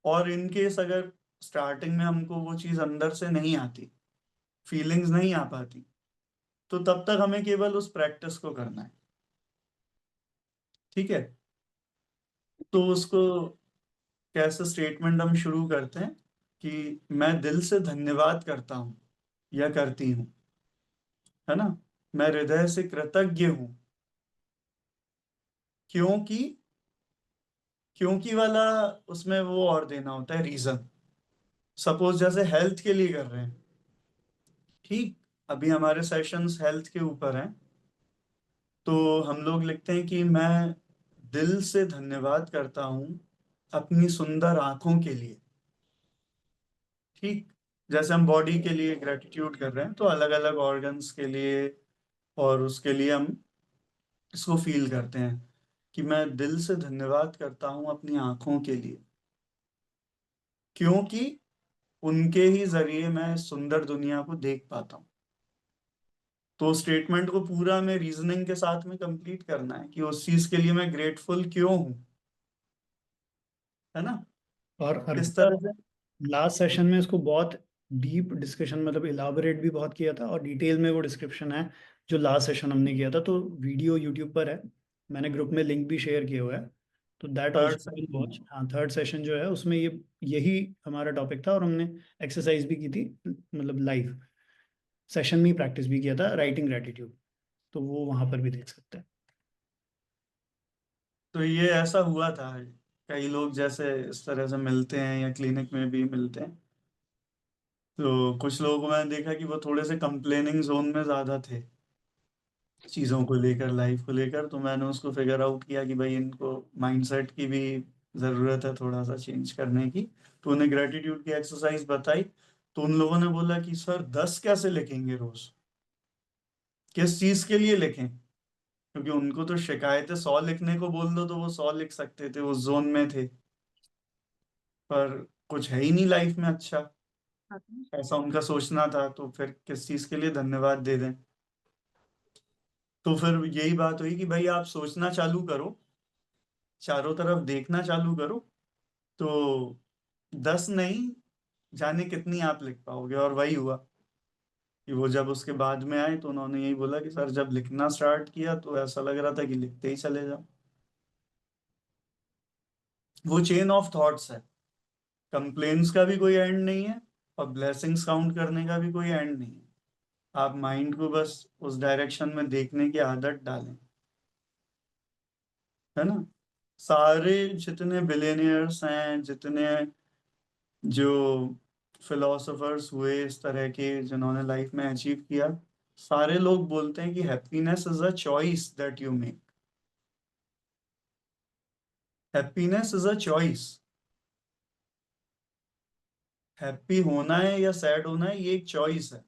और इन केस अगर स्टार्टिंग में हमको वो चीज अंदर से नहीं आती, फीलिंग्स नहीं आ पाती, तो तब तक हमें केवल उस प्रैक्टिस को करना है। ठीक है, तो उसको कैसे स्टेटमेंट हम शुरू करते हैं कि मैं दिल से धन्यवाद करता हूँ या करती हूँ, है ना। मैं हृदय से कृतज्ञ हूँ, क्योंकि क्योंकि वाला उसमें वो और देना होता है रीजन। सपोज जैसे हेल्थ के लिए कर रहे हैं, ठीक, अभी हमारे सेशंस हेल्थ के ऊपर हैं, तो हम लोग लिखते हैं कि मैं दिल से धन्यवाद करता हूँ अपनी सुंदर आंखों के लिए। ठीक, जैसे हम बॉडी के लिए ग्रेटिट्यूड कर रहे हैं तो अलग अलग ऑर्गन्स के लिए और उसके लिए हम इसको फील करते हैं कि मैं दिल से धन्यवाद करता हूँ अपनी आंखों के लिए, क्योंकि उनके ही जरिए मैं इस सुंदर दुनिया को देख पाता हूँ। तो स्टेटमेंट को पूरा में रीजनिंग के साथ में कंप्लीट करना है कि उस चीज के लिए मैं ग्रेटफुल क्यों हूँ, है ना। और किस अर्पिता, तरह से। लास्ट सेशन में इसको बहुत डीप डिस्कशन, मतलब इलाबोरेट भी बहुत किया था, और डिटेल में वो डिस्क्रिप्शन है जो लास्ट सेशन हमने किया था। तो वीडियो यूट्यूब पर है, मैंने ग्रुप में लिंक भी शेयर किया हुआ है, तो that third also will session. Watch. हाँ, थर्ड सेशन जो है उसमें यही हमारा टॉपिक था, और हमने एक्सरसाइज भी की थी, मतलब लाइव सेशन में ही प्रैक्टिस भी किया था, राइटिंग ग्रेटिट्यूड। तो वो वहाँ पर भी देख सकते हैं। तो ये ऐसा हुआ था, कई लोग जैसे इस तरह से मिलते हैं या क्लिनिक में भी मिलते हैं, तो कुछ लोगों को मैंने देखा कि वो थोड़े से कंप्लेनिंग जोन में ज्यादा थे चीज़ों को लेकर, लाइफ को लेकर। तो मैंने उसको फिगर आउट किया कि भाई इनको माइंडसेट की भी ज़रूरत है थोड़ा सा चेंज करने की। तो उन्हें ग्रेटिट्यूड की एक्सरसाइज बताई, तो उन लोगों ने बोला कि सर 10 कैसे लिखेंगे रोज, किस चीज़ के लिए लिखें, क्योंकि उनको तो शिकायतें 100 लिखने को बोल दो तो वो 100 लिख सकते थे, उस जोन में थे, पर कुछ है ही नहीं लाइफ में अच्छा, ऐसा उनका सोचना था। तो फिर किस चीज़ के लिए धन्यवाद दे दें। तो फिर यही बात हुई कि भाई आप सोचना चालू करो, चारों तरफ देखना चालू करो, तो 10 नहीं जाने कितनी आप लिख पाओगे। और वही हुआ कि वो जब उसके बाद में आए तो उन्होंने यही बोला कि सर जब लिखना स्टार्ट किया तो ऐसा लग रहा था कि लिखते ही चले जाओ। वो चेन ऑफ थॉट्स है, कंप्लेन्स का भी कोई एंड नहीं है और ब्लेसिंग्स काउंट करने का भी कोई एंड नहीं है। आप माइंड को बस उस डायरेक्शन में देखने की आदत डालें, है ना। सारे जितने बिलियनियर्स हैं, जितने जो फिलोसोफर्स हुए इस तरह के जिन्होंने लाइफ में अचीव किया, सारे लोग बोलते हैं कि happiness is a choice that you make. Happiness is a choice. Happy होना है या सैड होना है ये एक चॉइस है,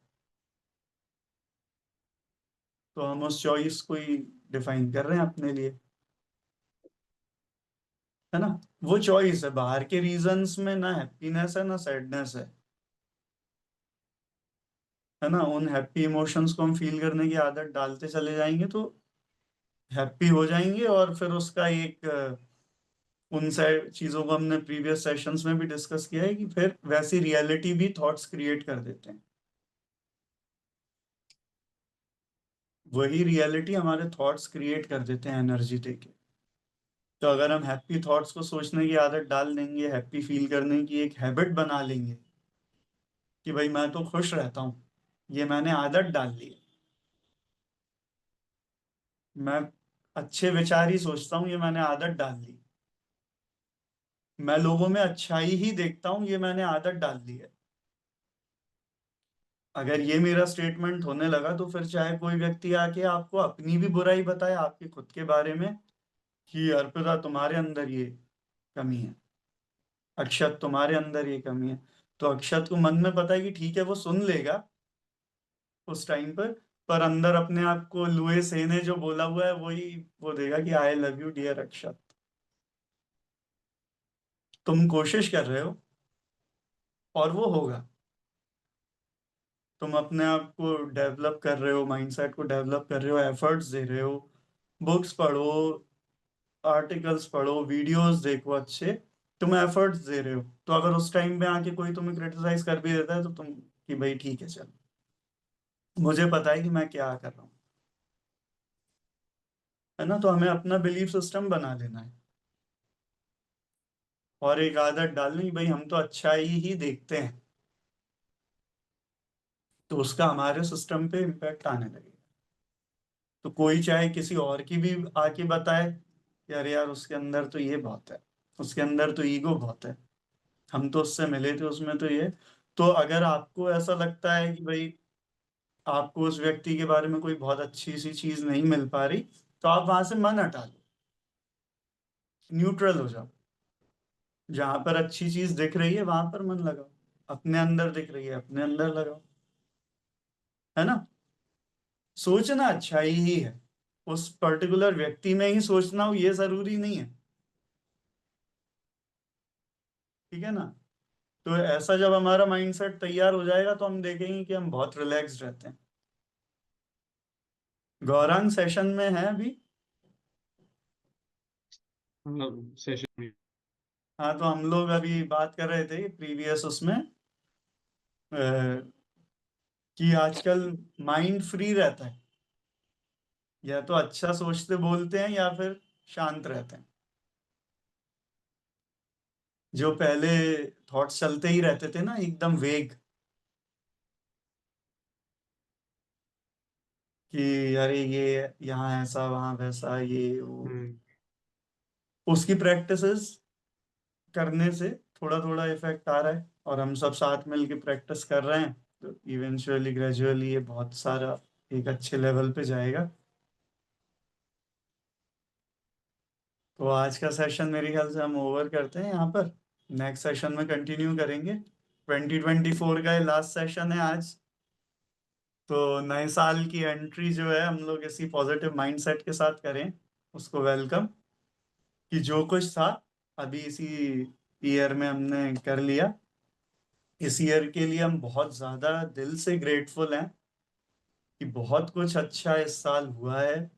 तो हम उस चॉइस को ही डिफाइन कर रहे हैं अपने लिए, है ना। वो चॉइस है, बाहर के रीजंस में ना हैप्पीनेस है ना सैडनेस है ना। उन हैप्पी इमोशंस को हम फील करने की आदत डालते चले जाएंगे तो हैप्पी हो जाएंगे। और फिर उसका एक उन चीजों को हमने प्रीवियस सेशंस में भी डिस्कस किया है कि फिर वैसी रियलिटी भी थॉट्स क्रिएट कर देते हैं। वही रियलिटी हमारे थॉट्स क्रिएट कर देते हैं एनर्जी देके। तो अगर हम हैप्पी थॉट्स को सोचने की आदत डाल देंगे, हैप्पी फील करने की एक हैबिट बना लेंगे कि भाई मैं तो खुश रहता हूँ, ये मैंने आदत डाल ली है। मैं अच्छे विचार ही सोचता हूँ, ये मैंने आदत डाल ली। मैं लोगों में अच्छाई ही देखता हूँ, ये मैंने आदत डाल ली है। अगर ये मेरा स्टेटमेंट होने लगा तो फिर चाहे कोई व्यक्ति आके आपको अपनी भी बुराई बताए आपके खुद के बारे में कि अर्पिता तुम्हारे अंदर ये कमी है, अक्षत तुम्हारे अंदर ये कमी है। तो अक्षत को मन में पता है कि ठीक है वो सुन लेगा उस टाइम पर अंदर अपने आप को लुइस हे ने जो बोला हुआ है वही वो देगा कि आई लव यू डियर अक्षत। तुम कोशिश कर रहे हो और वो होगा। तुम अपने आप को डेवलप कर रहे हो, माइंडसेट को डेवलप कर रहे हो, एफर्ट्स दे रहे हो, बुक्स पढ़ो, आर्टिकल्स पढ़ो, वीडियोस देखो अच्छे, तुम एफर्ट्स दे रहे हो। तो अगर उस टाइम पे आके कोई तुम्हें क्रिटिसाइज कर भी देता है तो तुम कि भाई ठीक है चल, मुझे पता है कि मैं क्या कर रहा हूँ, है ना। तो हमें अपना बिलीफ सिस्टम बना लेना है और एक आदत डालनी, भाई हम तो अच्छाई ही देखते हैं, तो उसका हमारे सिस्टम पे इम्पैक्ट आने लगेगा। तो कोई चाहे किसी और की भी आके बताए कि अरे यार उसके अंदर तो ये बहुत है, उसके अंदर तो ईगो बहुत है, हम तो उससे मिले थे उसमें तो ये। तो अगर आपको ऐसा लगता है कि भाई आपको उस व्यक्ति के बारे में कोई बहुत अच्छी सी चीज नहीं मिल पा रही, तो आप वहां से मन हटा लो, न्यूट्रल हो जाओ। जहां पर अच्छी चीज दिख रही है वहां पर मन लगाओ, अपने अंदर दिख रही है अपने अंदर लगाओ, है ना। सोचना अच्छाई ही है, उस पर्टिकुलर व्यक्ति में ही सोचना हो ये जरूरी नहीं है, ठीक है ना। तो ऐसा जब हमारा माइंडसेट तैयार हो जाएगा तो हम देखेंगे कि हम बहुत रिलैक्स्ड रहते हैं। गौरांग सेशन में है अभी। हाँ सेशन में। हाँ तो हम लोग अभी बात कर रहे थे प्रीवियस उसमें कि आजकल माइंड फ्री रहता है, या तो अच्छा सोचते बोलते हैं या फिर शांत रहते हैं। जो पहले थॉट्स चलते ही रहते थे ना एकदम वेग, कि अरे ये यहाँ ऐसा वहां वैसा ये वो, हम्म। उसकी प्रैक्टिसेस करने से थोड़ा थोड़ा इफेक्ट आ रहा है और हम सब साथ मिल के प्रैक्टिस कर रहे हैं, तो इवेंचुअली ग्रेजुअली ये बहुत सारा एक अच्छे लेवल पे जाएगा। तो आज का सेशन मेरे ख्याल से हम ओवर करते हैं यहाँ पर, नेक्स्ट सेशन में कंटिन्यू करेंगे। 2024 का ये लास्ट सेशन है आज। तो नए साल की एंट्री जो है हम लोग इसी पॉजिटिव माइंडसेट के साथ करें, उसको वेलकम, कि जो कुछ था अभी इसी ईयर में हमने कर लिया। इस ईयर के लिए हम बहुत ज़्यादा दिल से ग्रेटफुल हैं कि बहुत कुछ अच्छा इस साल हुआ है,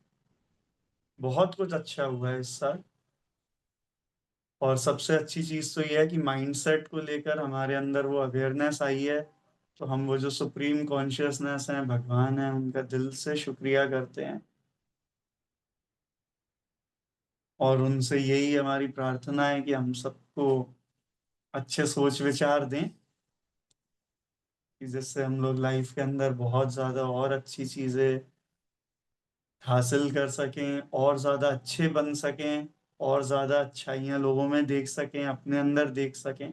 बहुत कुछ अच्छा हुआ है इस साल। और सबसे अच्छी चीज़ तो ये है कि माइंडसेट को लेकर हमारे अंदर वो अवेयरनेस आई है। तो हम वो जो सुप्रीम कॉन्शियसनेस है, भगवान है, उनका दिल से शुक्रिया करते हैं और उनसे यही हमारी प्रार्थना है कि हम सबको अच्छे सोच विचार दें, कि जिससे हम लोग लाइफ के अंदर बहुत ज़्यादा और अच्छी चीज़ें हासिल कर सकें, और ज़्यादा अच्छे बन सकें, और ज़्यादा अच्छाइयाँ लोगों में देख सकें, अपने अंदर देख सकें,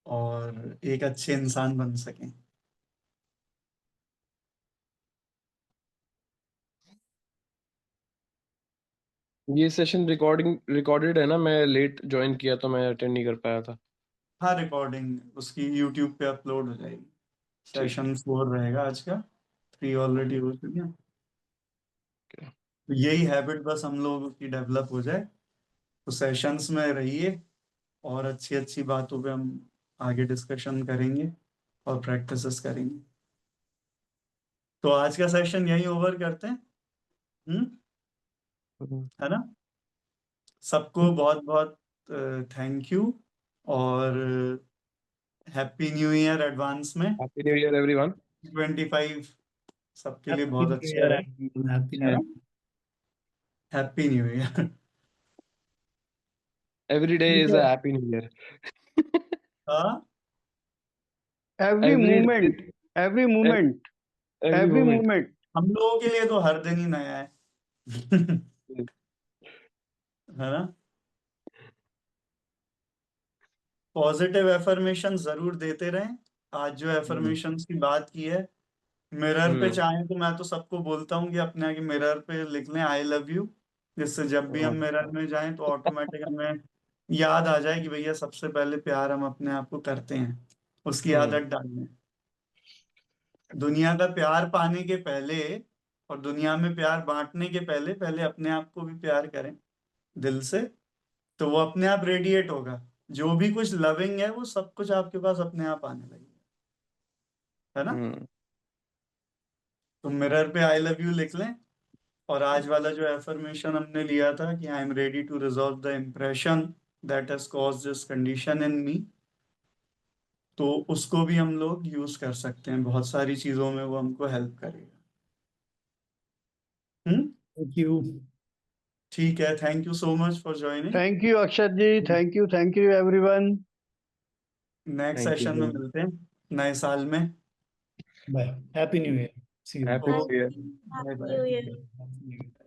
और एक अच्छे इंसान बन सकें। ये सेशन रिकॉर्डेड है ना, मैं लेट ज्वाइन किया तो मैं अटेंड नहीं कर पाया था। हाँ रिकॉर्डिंग उसकी यूट्यूब पे अपलोड हो जाएगी। ठीक सेशन 4 रहेगा आज का, 3 ऑलरेडी हो चुके हैं। है। तो यही हैबिट बस हम लोगों की डेवलप हो जाए, तो सेशंस में रहिए और अच्छी अच्छी बातों पे हम आगे डिस्कशन करेंगे और प्रैक्टिसेस करेंगे। तो आज का सेशन यही ओवर करते हैं। है ना। सबको बहुत बहुत थैंक यू और हैप्पी न्यू ईयर एडवांस में। Happy new year everyone. 25 सबके लिए हैप्पी बहुत न्यू अच्छा ईयर, है हैप्पी न्यू है ना। Year. Happy new year. Every day ठीक इज है। A happy new year. हाँ every every day, moment, every moment, every every moment. Moment. हम लोगों के लिए तो हर दिन ही नया है। है ना। पॉजिटिव एफर्मेशन जरूर देते रहें। आज जो एफर्मेशन की बात की है, मिरर पे हम्म। चाहें तो मैं तो सबको बोलता हूँ कि अपने आगे मिरर पे लिख लें आई लव यू, जिससे जब भी हम मिरर में जाएं तो ऑटोमेटिक हमें याद आ जाए कि भैया सबसे पहले प्यार हम अपने आप को करते हैं, उसकी आदत डालने। दुनिया का प्यार पाने के पहले और दुनिया में प्यार बांटने के पहले पहले अपने आप को भी प्यार करें दिल से, तो वो अपने आप रेडिएट होगा। जो भी कुछ लविंग है वो सब कुछ आपके पास अपने आप आने लगेगा, है ना। तो मिरर पे आई लव यू लिख लें, और आज वाला जो एफर्मेशन हमने लिया था कि I am ready to resolve the impression that has caused this condition in me, तो उसको भी हम लोग यूज कर सकते हैं। बहुत सारी चीजों में वो हमको हेल्प करेगा। Thank you. ठीक है, thank you so much for joining. Thank you Akshat ji, thank you everyone. Next Thank you, session में bro. मिलते हैं नए साल में। Bye, happy new year, see you. Happy New Year. Bye New Year. Bye.